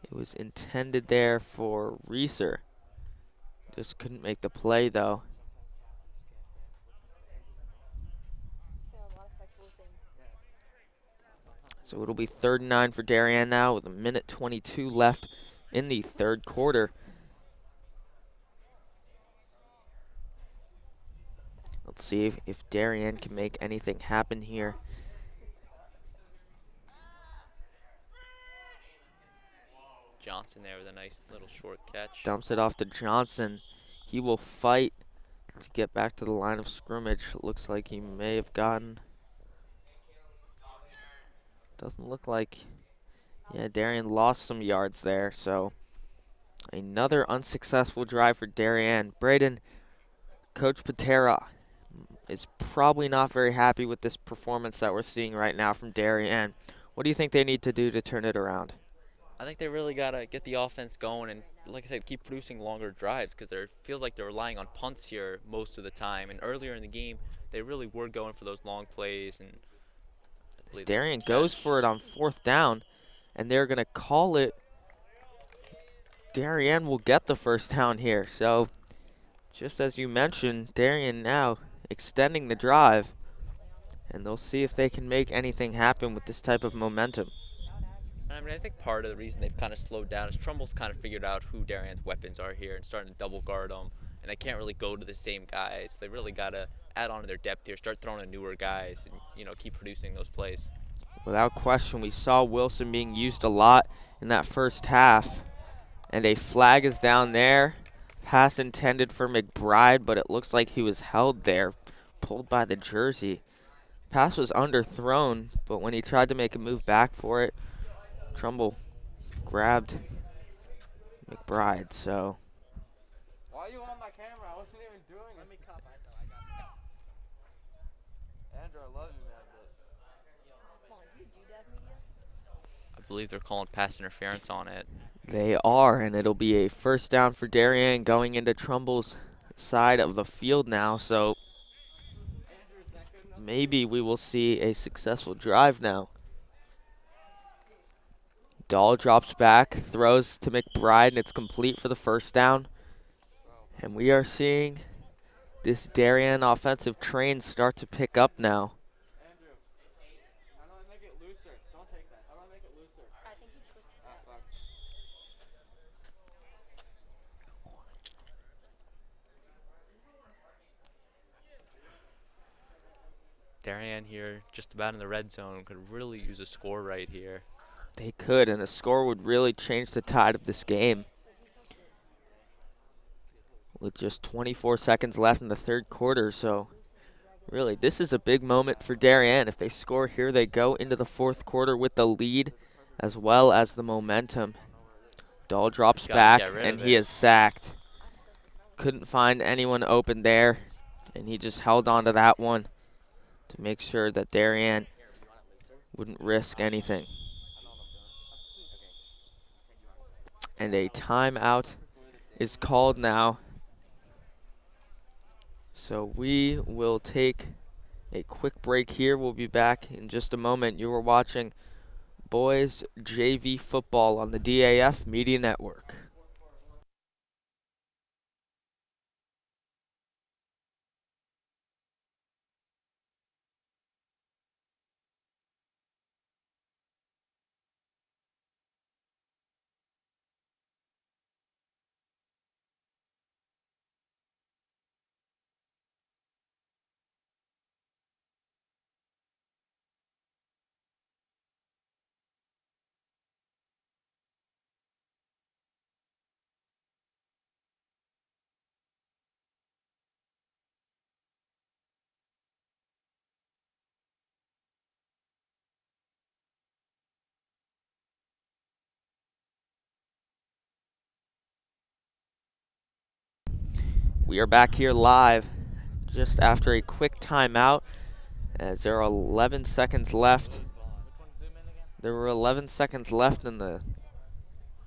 Speaker 2: it was intended there for Reeser. Just couldn't make the play though. So it'll be 3rd and 9 for Darien now with 1:22 left in the 3rd quarter. Let's see if Darien can make anything happen here.
Speaker 1: Johnson there with a nice little short catch.
Speaker 2: Dumps it off to Johnson. He will fight to get back to the line of scrimmage. Looks like he may have gotten... Doesn't look like... Yeah, Darien lost some yards there, so another unsuccessful drive for Darien. Braden, Coach Patera is probably not very happy with this performance that we're seeing right now from Darien. What do you think they need to do to turn it around?
Speaker 1: I think they really got to get the offense going and, like I said, keep producing longer drives, because it feels like they're relying on punts here most of the time. And earlier in the game, they really were going for those long plays. And
Speaker 2: Darien goes for it on 4th down, and they're going to call it. Darien will get the 1st down here. So, just as you mentioned, Darien now extending the drive, and they'll see if they can make anything happen with this type of momentum.
Speaker 1: I mean, I think part of the reason they've kind of slowed down is Trumbull's kind of figured out who Darien's weapons are here and starting to double guard them, and they can't really go to the same guys. They really got to add on to their depth here, start throwing in newer guys, and keep producing those plays.
Speaker 2: Without question, we saw Wilson being used a lot in that first half. And a flag is down there. Pass intended for McBride, but it looks like he was held there, pulled by the jersey. Pass was underthrown, but when he tried to make a move back for it, Trumbull grabbed McBride. So
Speaker 9: why are you on my camera? I wasn't even doing it. Let me cut myself. I got it. Andrew, I love you, man.
Speaker 1: I believe they're calling pass interference on it.
Speaker 2: they are, and it'll be a first down for Darien going into Trumbull's side of the field now. So maybe we will see a successful drive now. Dahl drops back, throws to McBride, and it's complete for the first down. And we are seeing this Darien offensive train start to pick up now.
Speaker 9: Andrew, how do I make it looser? Don't take that. How do I make it looser? I think you twisted that. Fuck.
Speaker 1: Darien here, just about in the red zone, could really use a score right here.
Speaker 2: They could, and a score would really change the tide of this game. With just 24 seconds left in the third quarter, so really this is a big moment for Darien. If they score here, they go into the fourth quarter with the lead as well as the momentum. Dahl drops back, and he is sacked. Couldn't find anyone open there, and he just held on to that one to make sure that Darien wouldn't risk anything. And a timeout is called now. So we will take a quick break here. We'll be back in just a moment. You are watching Boys JV Football on the DAF Media Network. We are back here live just after a quick timeout as there are 11 seconds left. There were 11 seconds left in the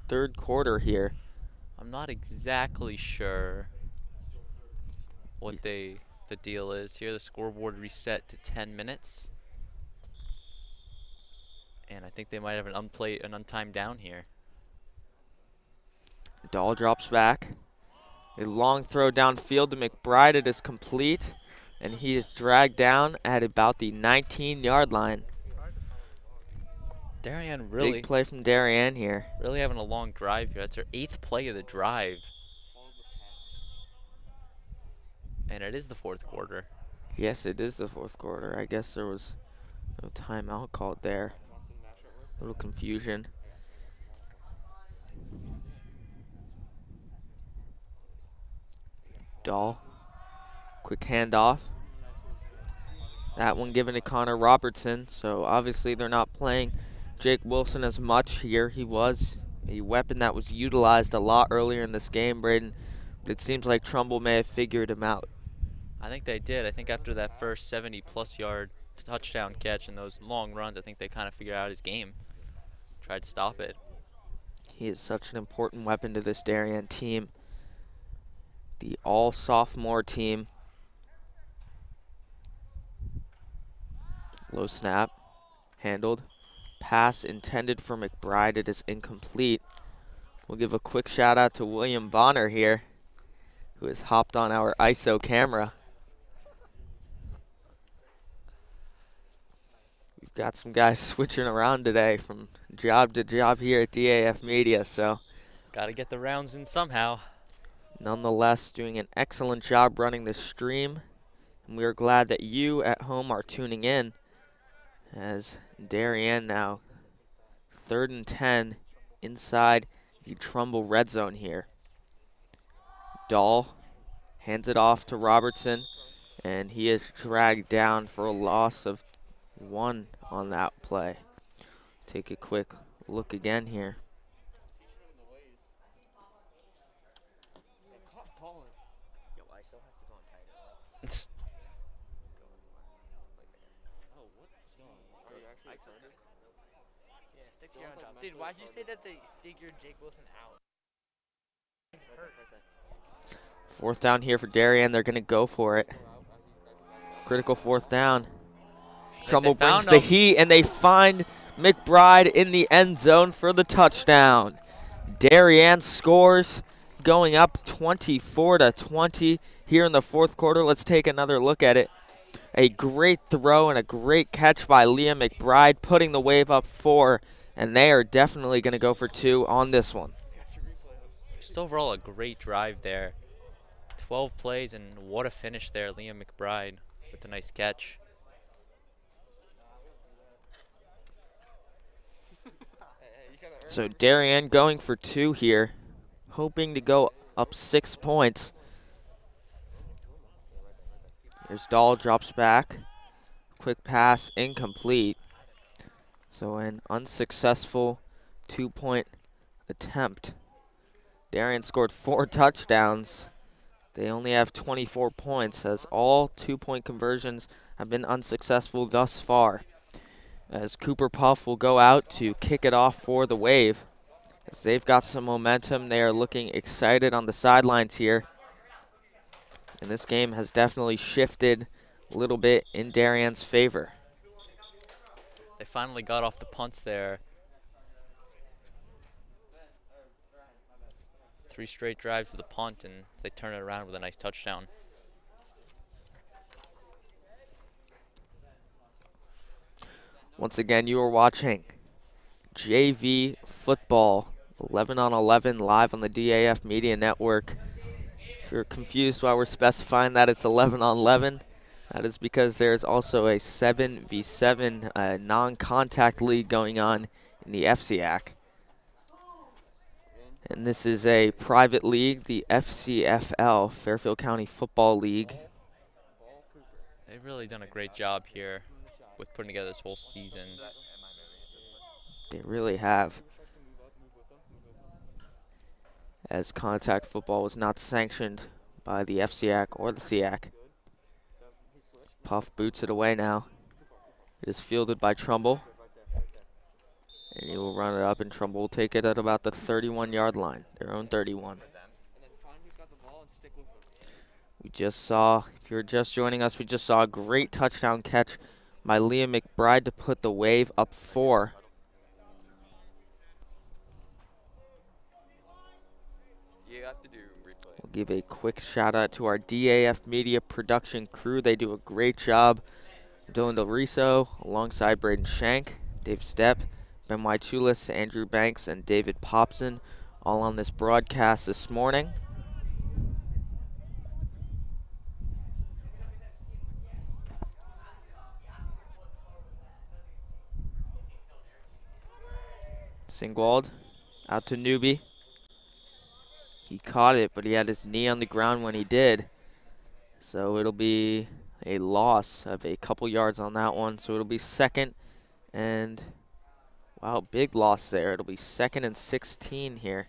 Speaker 2: third quarter here.
Speaker 1: I'm not exactly sure what the deal is here. The scoreboard reset to 10 minutes. And I think they might have an untimed down here.
Speaker 2: Dahl drops back. A long throw downfield to McBride. It is complete, and he is dragged down at about the 19-yard line.
Speaker 1: Darien really
Speaker 2: big play from Darien here.
Speaker 1: Really having a long drive here. That's their 8th play of the drive. And it is the fourth quarter.
Speaker 2: Yes, it is the fourth quarter. I guess there was no timeout called there. A little confusion. Dahl, quick handoff. That one given to Connor Robertson, so obviously they're not playing Jake Wilson as much here. He was a weapon that was utilized a lot earlier in this game, Braden, but it seems like Trumbull may have figured him out.
Speaker 1: I think they did. I think after that first 70-plus yard touchdown catch and those long runs, I think they kind of figured out his game, tried to stop it.
Speaker 2: He is such an important weapon to this Darien team. The all-sophomore team. Low snap, handled. Pass intended for McBride. It is incomplete. We'll give a quick shout out to William Bonner here, who has hopped on our ISO camera. We've got some guys switching around today from job to job here at DAF Media, so.
Speaker 1: Got to get the rounds in somehow.
Speaker 2: Nonetheless, doing an excellent job running the stream And we are glad that you at home are tuning in, as Darien now 3rd and 10 inside the Trumbull red zone here. Dahl hands it off to Robertson, and he is dragged down for a loss of 1 on that play. Take a quick look again here.
Speaker 9: Dude, why'd you say that they figured Jake Wilson out?
Speaker 2: 4th down here for Darien. They're going to go for it. Critical 4th down. Trumbull brings the heat, and they find McBride in the end zone for the touchdown. Darien scores, going up 24-20 here in the 4th quarter. Let's take another look at it. A great throw and a great catch by Liam McBride, putting the Wave up 4, and they are definitely going to go for 2 on this one.
Speaker 1: Just overall a great drive there. 12 plays, and what a finish there. Liam McBride with a nice catch.
Speaker 2: So Darien going for 2 here, hoping to go up 6 points. Here's Dahl, drops back. Quick pass, incomplete. So an unsuccessful 2-point attempt. Darien scored 4 touchdowns. They only have 24 points, as all 2-point conversions have been unsuccessful thus far. As Cooper Puff will go out to kick it off for the Wave. As they've got some momentum, they are looking excited on the sidelines here. And this game has definitely shifted a little bit in Darien's favor.
Speaker 1: They finally got off the punts there. 3 straight drives with a punt, and they turn it around with a nice touchdown.
Speaker 2: Once again, you are watching JV Football 11 on 11 live on the DAF Media Network. If you're confused why we're specifying that it's 11 on 11, that is because there's also a 7v7 non-contact league going on in the FCAC. And this is a private league, the FCFL, Fairfield County Football League.
Speaker 1: They've really done a great job here with putting together this whole season.
Speaker 2: They really have. As contact football was not sanctioned by the FCAC or the SEAC. Puff boots it away now. It is fielded by Trumbull. And he will run it up, and Trumbull will take it at about the 31-yard line, their own 31. We just saw, if you're just joining us, we just saw a great touchdown catch by Liam McBride to put the Wave up 4. We'll give a quick shout out to our DAF Media production crew. They do a great job. Dylan Del Riso alongside Braden Shank, Dave Stepp, Ben Wychulis, Andrew Banks, and David Popson, all on this broadcast this morning. Singwald out to Newby. He caught it, but he had his knee on the ground when he did. So it'll be a loss of a couple yards on that one. So it'll be 2nd and, wow, big loss there. It'll be 2nd and 16 here.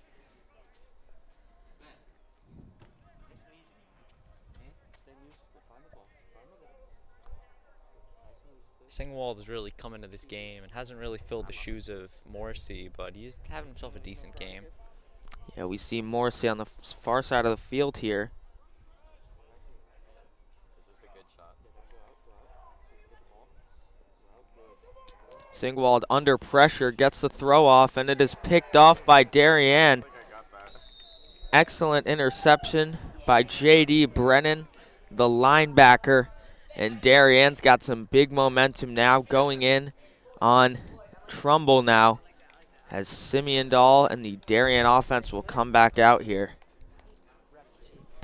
Speaker 1: Singwald has really come into this game and hasn't really filled the shoes of Morrissey, but he's having himself a decent game.
Speaker 2: Yeah, we see Morrissey on the far side of the field here. Singwald under pressure, gets the throw off, and it is picked off by Darien. Excellent interception by J.D. Brennan, the linebacker. And Darien's got some big momentum now going in on Trumbull now, as Simeon Dahl and the Darien offense will come back out here.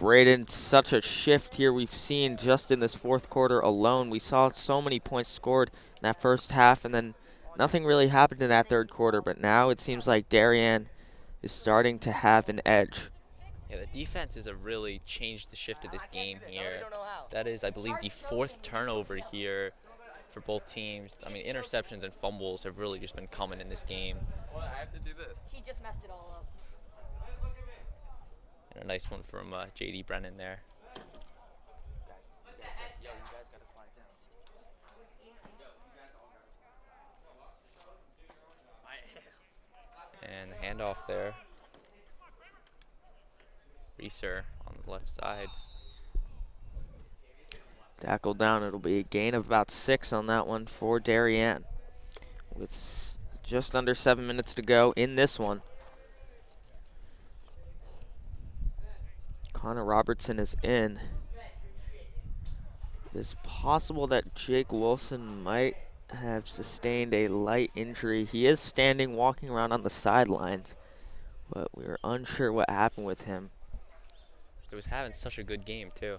Speaker 2: Braden, such a shift here we've seen just in this fourth quarter alone. We saw so many points scored in that first half, and then nothing really happened in that third quarter. But now it seems like Darien is starting to have an edge.
Speaker 1: Yeah, the defenses have really changed the shift of this game here. That is, I believe, the fourth turnover here for both teams. I mean, interceptions and fumbles have really just been coming in this game.
Speaker 9: Well, I have to do this.
Speaker 10: He just messed it all up.
Speaker 1: And a nice one from J.D. Brennan there. And the handoff there. Reeser on the left side.
Speaker 2: Tackle down. It'll be a gain of about 6 on that one for Darien. With just under 7 minutes to go in this one. Connor Robertson is in. It is possible that Jake Wilson might have sustained a light injury. He is standing, walking around on the sidelines, but we're unsure what happened with him.
Speaker 1: He was having such a good game, too.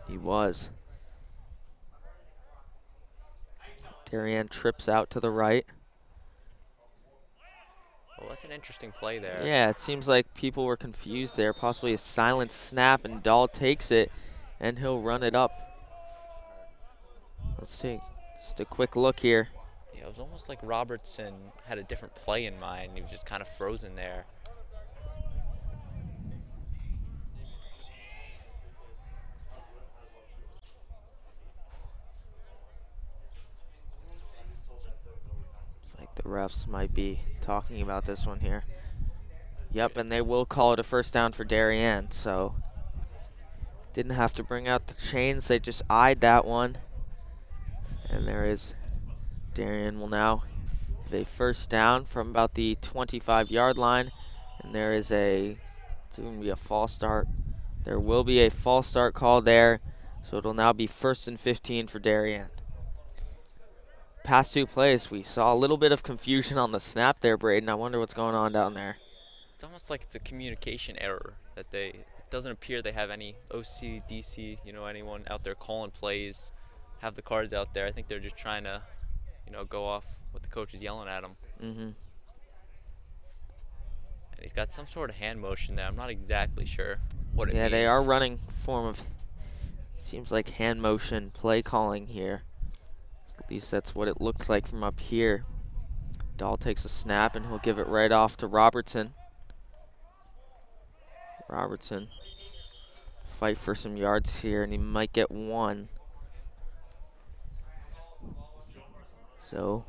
Speaker 2: He was. Darien trips out to the right.
Speaker 1: Well, that's an interesting play there.
Speaker 2: Yeah, it seems like people were confused there. Possibly a silent snap, and Dahl takes it, and he'll run it up. Let's see. Just a quick look here.
Speaker 1: Yeah, it was almost like Robertson had a different play in mind. He was just kind of frozen there.
Speaker 2: The refs might be talking about this one here. Yep, and they will call it a first down for Darien, so didn't have to bring out the chains. They just eyed that one. And there is Darien will now have a first down from about the 25-yard line. And there is it's going to be a false start. There will be a false start call there, so it'll now be 1st and 15 for Darien. Past 2 plays, we saw a little bit of confusion on the snap there, Braden. I wonder what's going on down there.
Speaker 1: It's almost like it's a communication error that it doesn't appear they have any OC, DC, anyone out there calling plays, have the cards out there. I think they're just trying to, go off what the coach is yelling at them.
Speaker 2: Mm-hmm.
Speaker 1: And he's got some sort of hand motion there. I'm not exactly sure what it means.
Speaker 2: Yeah, they are running form of, seems like hand motion play calling here. At least that's what it looks like from up here. Dahl takes a snap, and he'll give it right off to Robertson. Robertson fight for some yards here, and he might get 1. So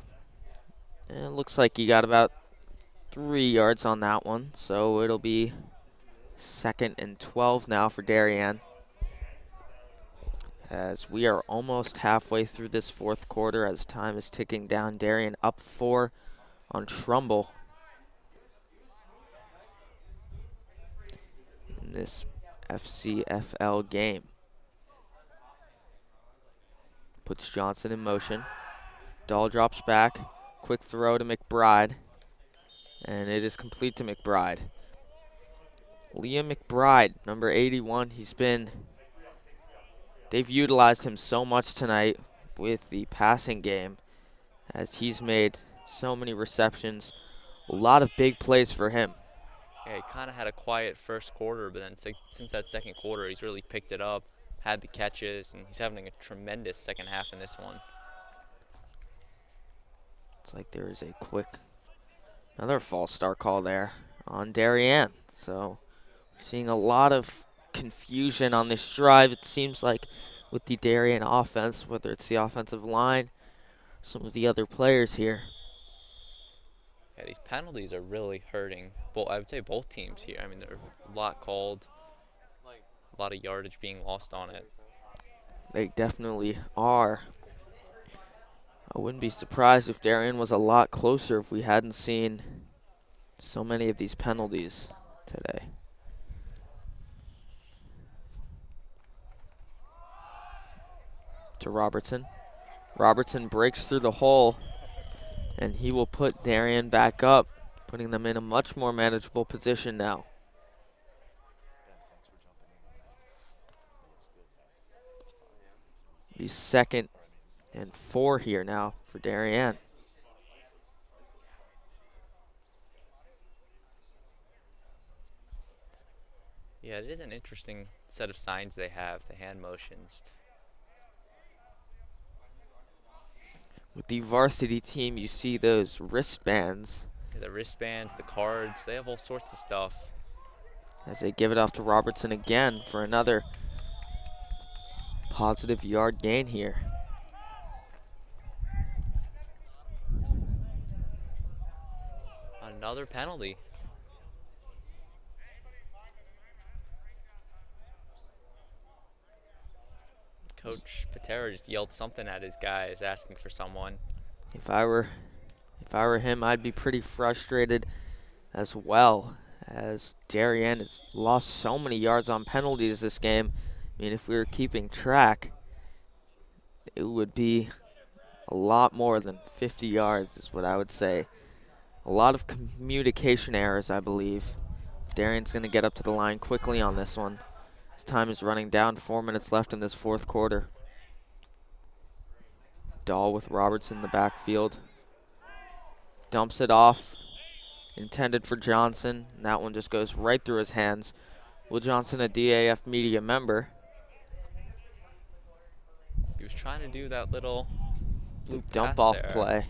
Speaker 2: it looks like he got about 3 yards on that one. So it'll be 2nd and 12 now for Darien, as we are almost halfway through this fourth quarter as time is ticking down. Darien up 4 on Trumbull in this FCFL game. Puts Johnson in motion. Dahl drops back. Quick throw to McBride. And it is complete to McBride. Liam McBride, number 81, they've utilized him so much tonight with the passing game, as he's made so many receptions. A lot of big plays for him.
Speaker 1: Yeah, he kind of had a quiet first quarter, but then since that second quarter, he's really picked it up, had the catches, and he's having a tremendous second half in this one.
Speaker 2: It's like there is another false start call there on Darien. So we're seeing a lot of confusion on this drive, it seems like, with the Darien offense, whether it's the offensive line, some of the other players here.
Speaker 1: Yeah, these penalties are really hurting. I would say both teams here. I mean, there's a lot called, a lot of yardage being lost on it.
Speaker 2: They definitely are. I wouldn't be surprised if Darien was a lot closer if we hadn't seen so many of these penalties today. To Robertson. Robertson breaks through the hole, and he will put Darien back up, putting them in a much more manageable position now. Be 2nd and 4 here now for Darien.
Speaker 1: Yeah, it is an interesting set of signs they have, the hand motions.
Speaker 2: With the varsity team, you see those wristbands.
Speaker 1: Yeah, the wristbands, the cards, they have all sorts of stuff.
Speaker 2: As they give it off to Robertson again for another positive yard gain here.
Speaker 1: Another penalty. Coach Patera just yelled something at his guys, asking for someone.
Speaker 2: If I were him, I'd be pretty frustrated as well, as Darien has lost so many yards on penalties this game. I mean, if we were keeping track, it would be a lot more than 50 yards is what I would say. A lot of communication errors, I believe. Darien's going to get up to the line quickly on this one. His time is running down, 4 minutes left in this 4th quarter. Dahl with Robertson in the backfield. Dumps it off, intended for Johnson. And that one just goes right through his hands. Will Johnson, a DAF media member.
Speaker 1: He was trying to do that little loop
Speaker 2: dump
Speaker 1: pass
Speaker 2: off
Speaker 1: there.
Speaker 2: play.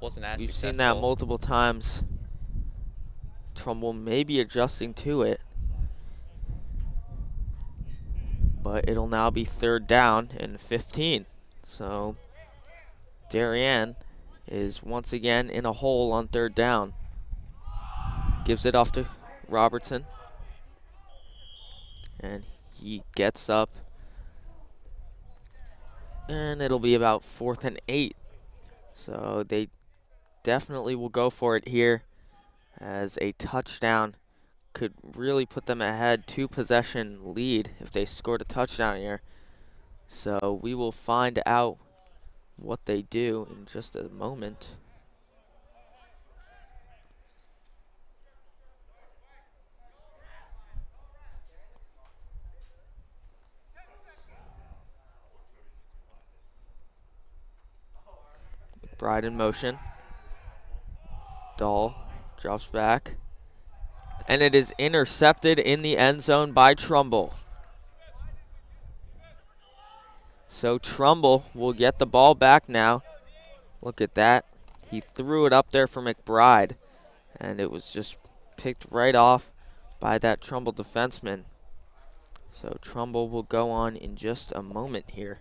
Speaker 1: Wasn't as
Speaker 2: We've
Speaker 1: successful.
Speaker 2: seen that multiple times. Trumbull may be adjusting to it. But it'll now be 3rd down and 15. So Darien is once again in a hole on 3rd down. Gives it off to Robertson. And he gets up. And it'll be about 4th and 8. So they definitely will go for it here, as a touchdown could really put them ahead, 2-possession lead if they scored a touchdown here. So we will find out what they do in just a moment. McBride in motion. Dahl drops back. And it is intercepted in the end zone by Trumbull. So Trumbull will get the ball back now. Look at that. He threw it up there for McBride, and it was just picked right off by that Trumbull defenseman. So Trumbull will go on in just a moment here.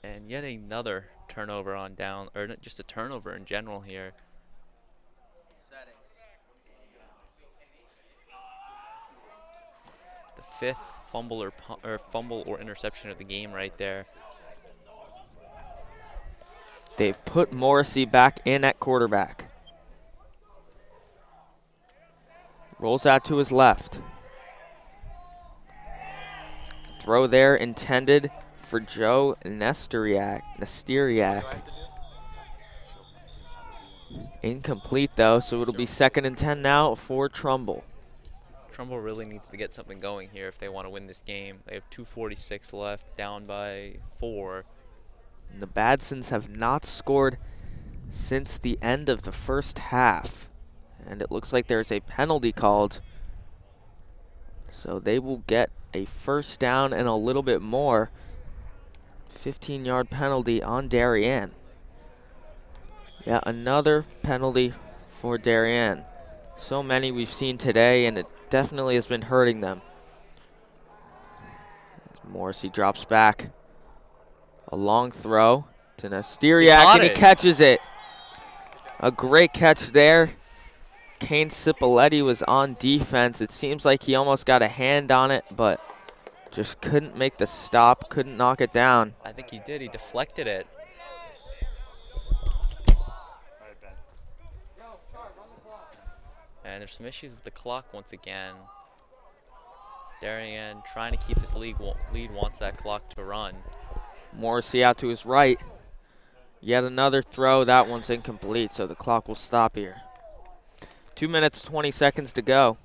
Speaker 1: And yet another turnover on down, or not just a turnover in general here. The 5th fumble or interception of the game right there.
Speaker 2: They've put Morrissey back in at quarterback. Rolls out to his left. Throw there intended for Joe Nesteriak. Incomplete though, so it'll be 2nd and 10 now for Trumbull.
Speaker 1: Trumbull really needs to get something going here if they want to win this game. They have 2:46 left, down by 4.
Speaker 2: And the Badsons have not scored since the end of the 1st half. And it looks like there's a penalty called. So they will get a 1st down and a little bit more. 15-yard penalty on Darien. Yeah, another penalty for Darien. So many we've seen today, and it definitely has been hurting them. Morrissey drops back. A long throw to Nesteriak, and he catches it. A great catch there. Kane Cipoletti was on defense. It seems like he almost got a hand on it, but just couldn't make the stop, couldn't knock it down.
Speaker 1: I think he did. He deflected it. And there's some issues with the clock once again. Darien trying to keep this lead wants that clock to run.
Speaker 2: Morrissey out to his right. Yet another throw. That one's incomplete, so the clock will stop here. 2 minutes, 20 seconds to go.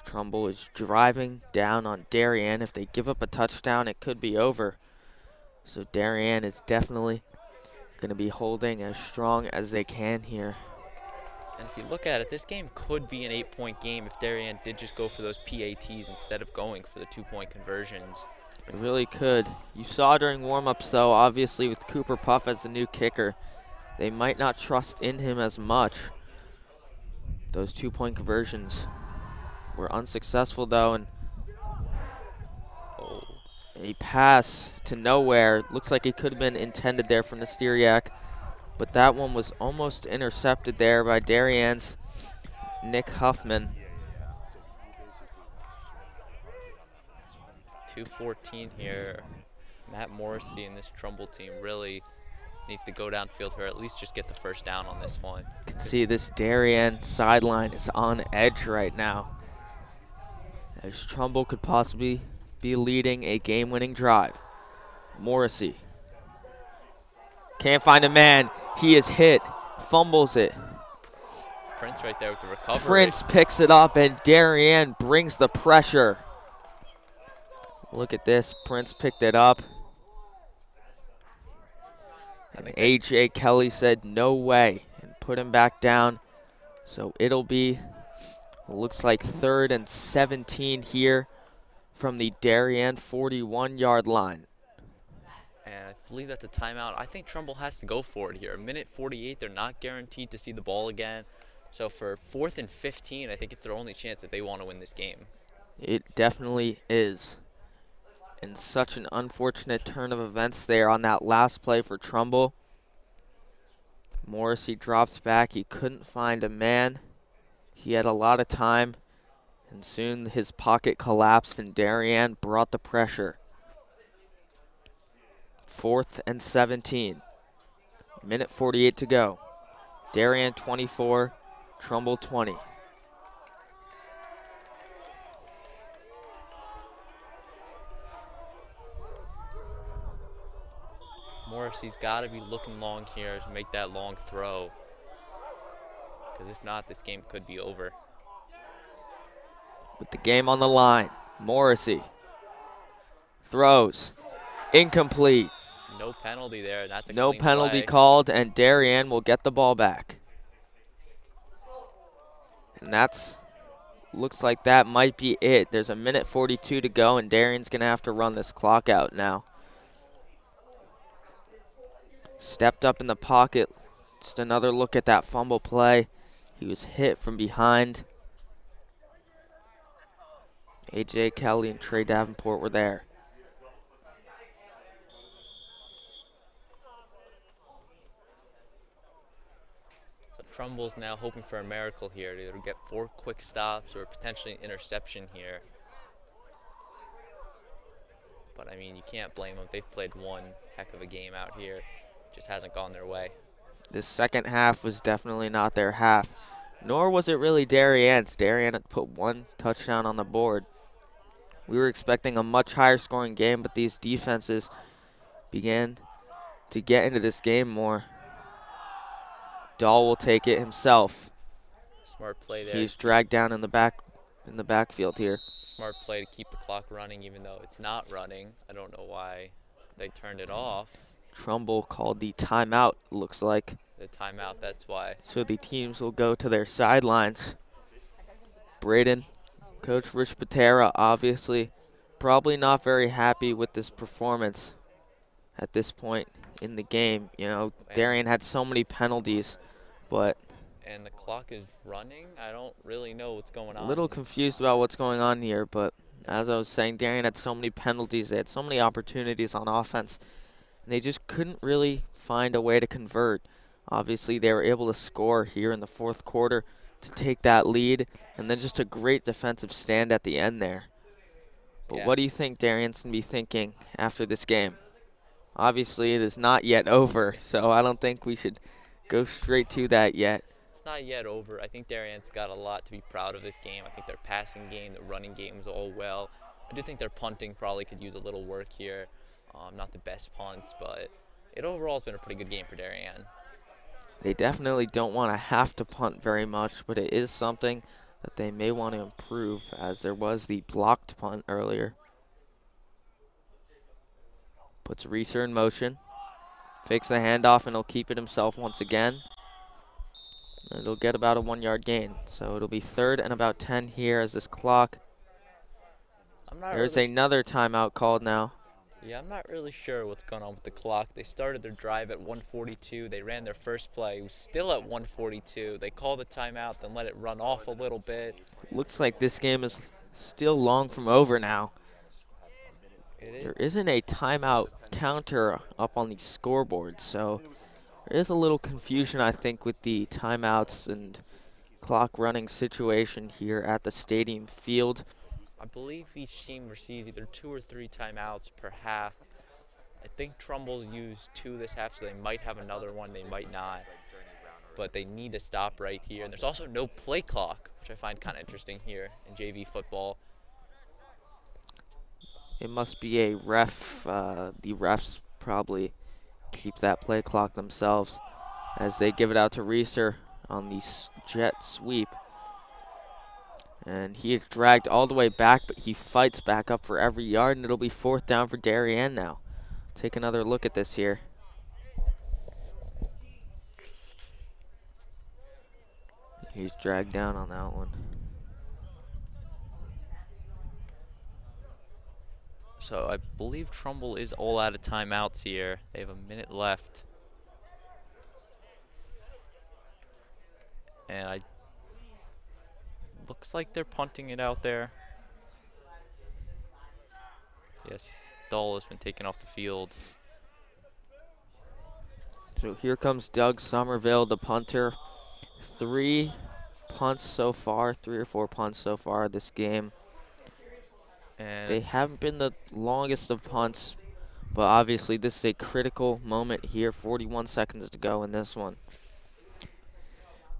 Speaker 2: Trumbull is driving down on Darien. If they give up a touchdown, it could be over. So Darien is definitely going to be holding as strong as they can here.
Speaker 1: And if you look at it, this game could be an 8-point game if Darien did just go for those PATs instead of going for the 2-point conversions.
Speaker 2: It really could. You saw during warm-ups, though, obviously with Cooper Puff as the new kicker, they might not trust in him as much. Those 2-point conversions were unsuccessful, though, and a pass to nowhere. Looks like it could have been intended there from the Styriak, but that one was almost intercepted there by Darien's Nick Huffman.
Speaker 1: 2:14 here. Matt Morrissey and this Trumbull team really needs to go downfield or at least just get the first down on this one.
Speaker 2: You can see this Darien sideline is on edge right now, as Trumbull could possibly be leading a game-winning drive. Morrissey can't find a man. He is hit, fumbles it.
Speaker 1: Prince right there with the recovery.
Speaker 2: Prince picks it up, and Darien brings the pressure. Look at this. Prince picked it up. And A.J. Kelly said no way and put him back down. So it'll be, looks like 3rd and 17 here from the Darien 41-yard line.
Speaker 1: And I believe that's a timeout. I think Trumbull has to go for it here. 1:48, they're not guaranteed to see the ball again. So for 4th and 15, I think it's their only chance if they want to win this game.
Speaker 2: It definitely is. And such an unfortunate turn of events there on that last play for Trumbull. Morrissey drops back. He couldn't find a man. He had a lot of time, and soon his pocket collapsed, and Darien brought the pressure. 4th and 17. 1:48 to go. Darien 24, Trumbull 20.
Speaker 1: Morrissey's got to be looking long here to make that long throw, because if not, this game could be over.
Speaker 2: With the game on the line, Morrissey throws, incomplete.
Speaker 1: No penalty there. That's a
Speaker 2: no
Speaker 1: clean
Speaker 2: penalty
Speaker 1: play.
Speaker 2: called, and Darien will get the ball back. And that's, looks like that might be it. There's 1:42 to go, and Darien's going to have to run this clock out now. Stepped up in the pocket. Just another look at that fumble play. He was hit from behind. A.J. Kelly and Trey Davenport were there.
Speaker 1: So Trumbull's now hoping for a miracle here to either get 4 quick stops or potentially an interception here. But I mean, you can't blame them. They've played one heck of a game out here. Just hasn't gone their way.
Speaker 2: This second half was definitely not their half, nor was it really Darien's. Darien had put 1 touchdown on the board. We were expecting a much higher scoring game, but these defenses began to get into this game more. Dahl will take it himself.
Speaker 1: Smart play there.
Speaker 2: He's dragged down in the backfield here.
Speaker 1: It's a smart play to keep the clock running, even though it's not running. I don't know why they turned it off.
Speaker 2: Trumbull called the timeout, looks like.
Speaker 1: The timeout, that's why.
Speaker 2: So the teams will go to their sidelines. Braden, Coach Rich Patera, obviously probably not very happy with this performance at this point in the game. You know, Darien had so many penalties, but
Speaker 1: and the clock is running. I don't really know what's going on.
Speaker 2: A little confused about what's going on here, but as I was saying, Darien had so many penalties. They had so many opportunities on offense, and they just couldn't really find a way to convert. Obviously, they were able to score here in the 4th quarter to take that lead, and then just a great defensive stand at the end there. But what do you think Darien's going to be thinking after this game? Obviously, it is not yet over, so I don't think we should go straight to that yet.
Speaker 1: It's not yet over. I think Darien's got a lot to be proud of this game. I think their passing game, the running game was all well.
Speaker 10: I do think their punting probably could use a little work here. Not the best punts, but it overall has been a pretty good game for Darien.
Speaker 2: They definitely don't want to have to punt very much, but it is something that they may want to improve, as there was the blocked punt earlier. Puts Reeser in motion. Fakes the handoff, and he'll keep it himself once again. And it'll get about a 1-yard gain. So it'll be 3rd and about 10 here as this clock. There's another timeout called now.
Speaker 10: Yeah, I'm not really sure what's going on with the clock. They started their drive at 1:42. They ran their first play. It was still at 1:42. They called the timeout, then let it run off a little bit.
Speaker 2: Looks like this game is still long from over now. There isn't a timeout counter up on the scoreboard, so there is a little confusion, I think, with the timeouts and clock running situation here at the stadium field.
Speaker 10: I believe each team receives either 2 or 3 timeouts per half. I think Trumbull's used 2 this half, so they might have another one, they might not. But they need to stop right here. And there's also no play clock, which I find kind of interesting here in JV football.
Speaker 2: It must be a ref. The refs probably keep that play clock themselves as they give it out to Reeser on the jet sweep. And he is dragged all the way back, but he fights back up for every yard, and it'll be 4th down for Darien now. Take another look at this here. He's dragged down on that one.
Speaker 1: So I believe Trumbull is all out of timeouts here. They have a minute left. And looks like they're punting it out there. Yes, Dahl has been taken off the field.
Speaker 2: So here comes Doug Somerville, the punter. 3 punts so far, 3 or 4 punts so far this game.
Speaker 1: And
Speaker 2: they haven't been the longest of punts, but obviously this is a critical moment here. 41 seconds to go in this one.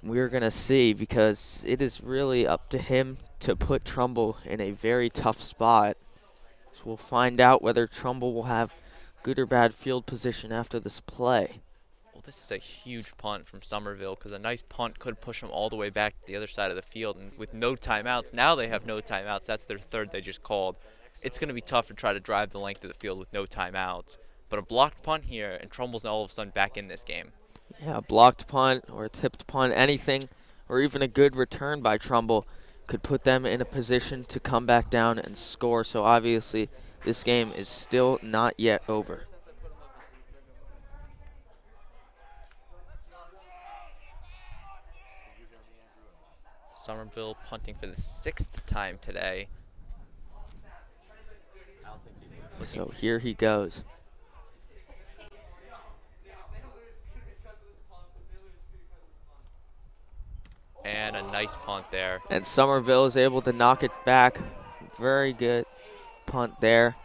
Speaker 2: We're going to see, because it is really up to him to put Trumbull in a very tough spot. So we'll find out whether Trumbull will have good or bad field position after this play.
Speaker 1: Well, this is a huge punt from Somerville, because a nice punt could push them all the way back to the other side of the field. And with no timeouts, now they have no timeouts. That's their 3rd they just called. It's going to be tough to try to drive the length of the field with no timeouts. But a blocked punt here, and Trumbull's all of a sudden back in this game.
Speaker 2: Yeah, a blocked punt or a tipped punt, anything, or even a good return by Trumbull could put them in a position to come back down and score. So obviously this game is still not yet over.
Speaker 1: Somerville punting for the 6th time today.
Speaker 2: So here he goes.
Speaker 1: And a nice punt there.
Speaker 2: And Somerville is able to knock it back. Very good punt there.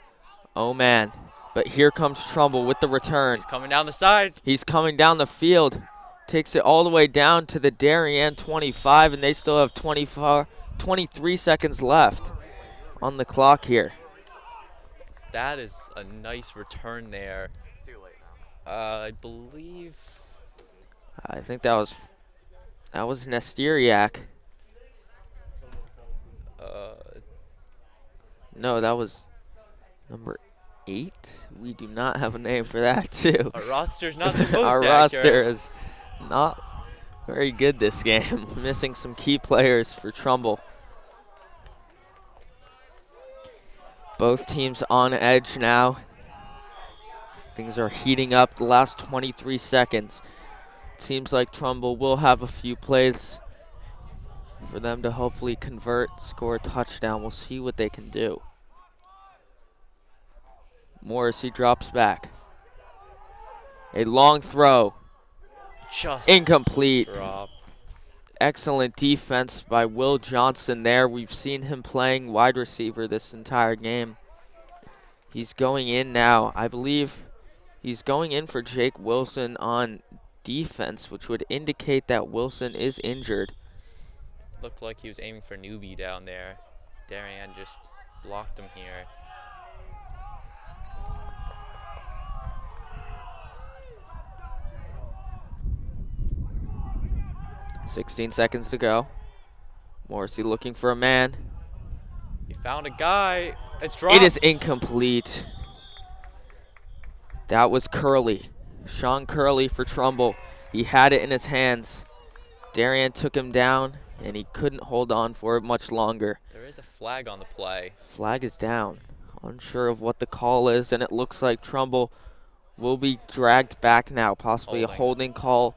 Speaker 2: Oh, man. But here comes Trumbull with the return.
Speaker 1: He's coming down the side.
Speaker 2: He's coming down the field. Takes it all the way down to the Darien 25, and they still have 23 seconds left on the clock here.
Speaker 1: That is a nice return there.
Speaker 9: It's too late now.
Speaker 1: I believe.
Speaker 2: I think that was Nesteriak. No, that was number 8. We do not have a name for that, too.
Speaker 1: Our roster's not the most
Speaker 2: Our
Speaker 1: accurate.
Speaker 2: roster is not very good this game. Missing some key players for Trumbull. Both teams on edge now. Things are heating up the last 23 seconds. It seems like Trumbull will have a few plays for them to hopefully convert, score a touchdown. We'll see what they can do. Morrissey drops back. A long throw.
Speaker 1: Just
Speaker 2: incomplete.
Speaker 1: Drop.
Speaker 2: Excellent defense by Will Johnson there. We've seen him playing wide receiver this entire game. He's going in now. I believe he's going in for Jake Wilson on defense, which would indicate that Wilson is injured.
Speaker 1: Looked like he was aiming for Newbie down there. Darien just blocked him here.
Speaker 2: 16 seconds to go. Morrissey looking for a man.
Speaker 1: He found a guy. It's dropped.
Speaker 2: It is incomplete. That was Curley. Sean Curley for Trumbull. He had it in his hands. Darien took him down, and he couldn't hold on for it much longer.
Speaker 1: There is a flag on the play.
Speaker 2: Flag is down. Unsure of what the call is, and it looks like Trumbull will be dragged back now, possibly a holding call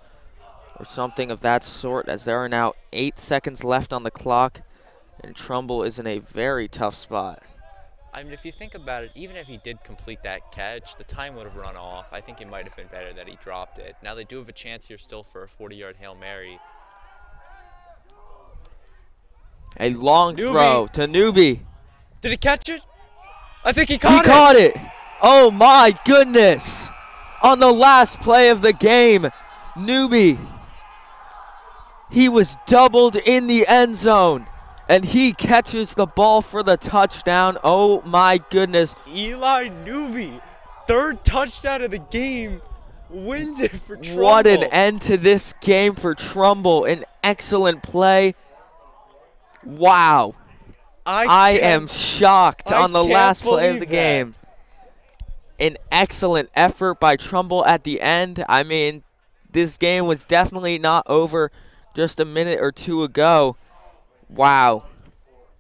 Speaker 2: or something of that sort, as there are now 8 seconds left on the clock, and Trumbull is in a very tough spot.
Speaker 1: I mean, if you think about it, even if he did complete that catch, the time would have run off. I think it might have been better that he dropped it. Now they do have a chance here still for a 40-yard Hail Mary.
Speaker 2: A long throw to Newby.
Speaker 1: Did he catch it? I think he caught it.
Speaker 2: He caught it. Oh my goodness. On the last play of the game, Newby. He was doubled in the end zone, and he catches the ball for the touchdown. Oh my goodness.
Speaker 1: Eli Newby, third touchdown of the game, wins it for Trumbull.
Speaker 2: What an end to this game for Trumbull. An excellent play. Wow. I am shocked on the last play of the game. An excellent effort by Trumbull at the end. I mean, this game was definitely not over just a minute or two ago. Wow.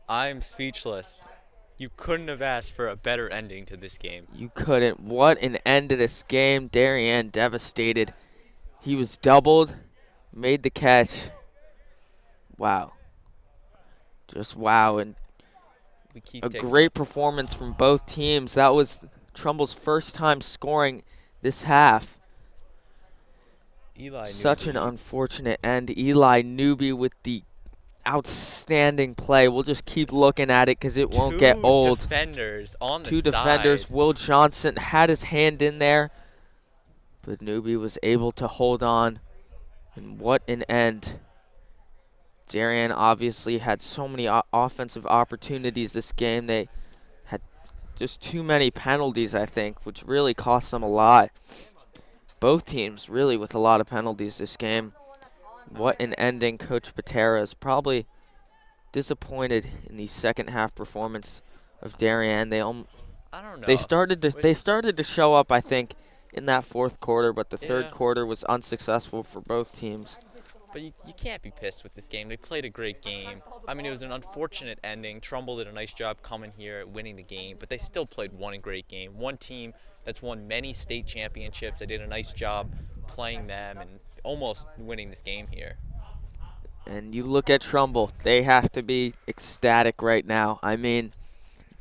Speaker 1: I'm speechless. You couldn't have asked for a better ending to this game.
Speaker 2: You couldn't. What an end to this game. Darien devastated. He was doubled, made the catch. Wow. Just wow. And a great performance from both teams. That was Trumbull's first time scoring this half. Such an unfortunate end. Eli Newby with the outstanding play. We'll just keep looking at it because it won't get old.
Speaker 1: Two defenders on the side.
Speaker 2: Two defenders. Will Johnson had his hand in there, but Newby was able to hold on. And what an end. Darien obviously had so many offensive opportunities this game. They had just too many penalties, I think, which really cost them a lot. Both teams really with a lot of penalties this game. What an ending. Coach Patera is probably disappointed in the second half performance of Darien. I don't know. They started to show up, I think, in that fourth quarter, but the third quarter was unsuccessful for both teams.
Speaker 1: But you can't be pissed with this game. They played a great game. I mean, it was an unfortunate ending. Trumbull did a nice job coming here, winning the game, but they still played one great game. One team that's won many state championships. They did a nice job playing them and almost winning this game here.
Speaker 2: And you look at Trumbull, they have to be ecstatic right now. I mean,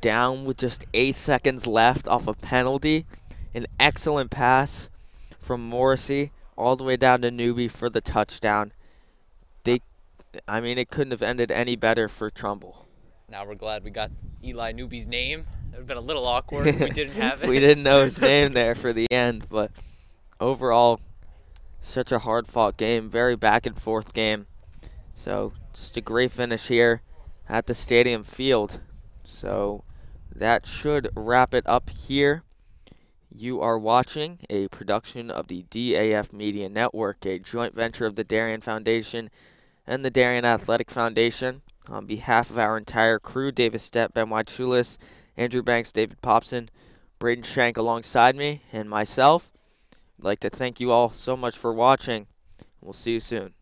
Speaker 2: down with just 8 seconds left off a penalty, an excellent pass from Morrissey all the way down to Newby for the touchdown. I mean, it couldn't have ended any better for Trumbull.
Speaker 1: Now we're glad we got Eli Newby's name. It would have been a little awkward if we didn't have it.
Speaker 2: We didn't know his name there for the end, but overall, such a hard-fought game, very back-and-forth game. So just a great finish here at the stadium field. So that should wrap it up here. You are watching a production of the DAF Media Network, a joint venture of the Darien Foundation and the Darien Athletic Foundation. On behalf of our entire crew, Davis Stepp, Ben Wachulis, Andrew Banks, David Popson, Braden Shank alongside me, and myself, I'd like to thank you all so much for watching. We'll see you soon.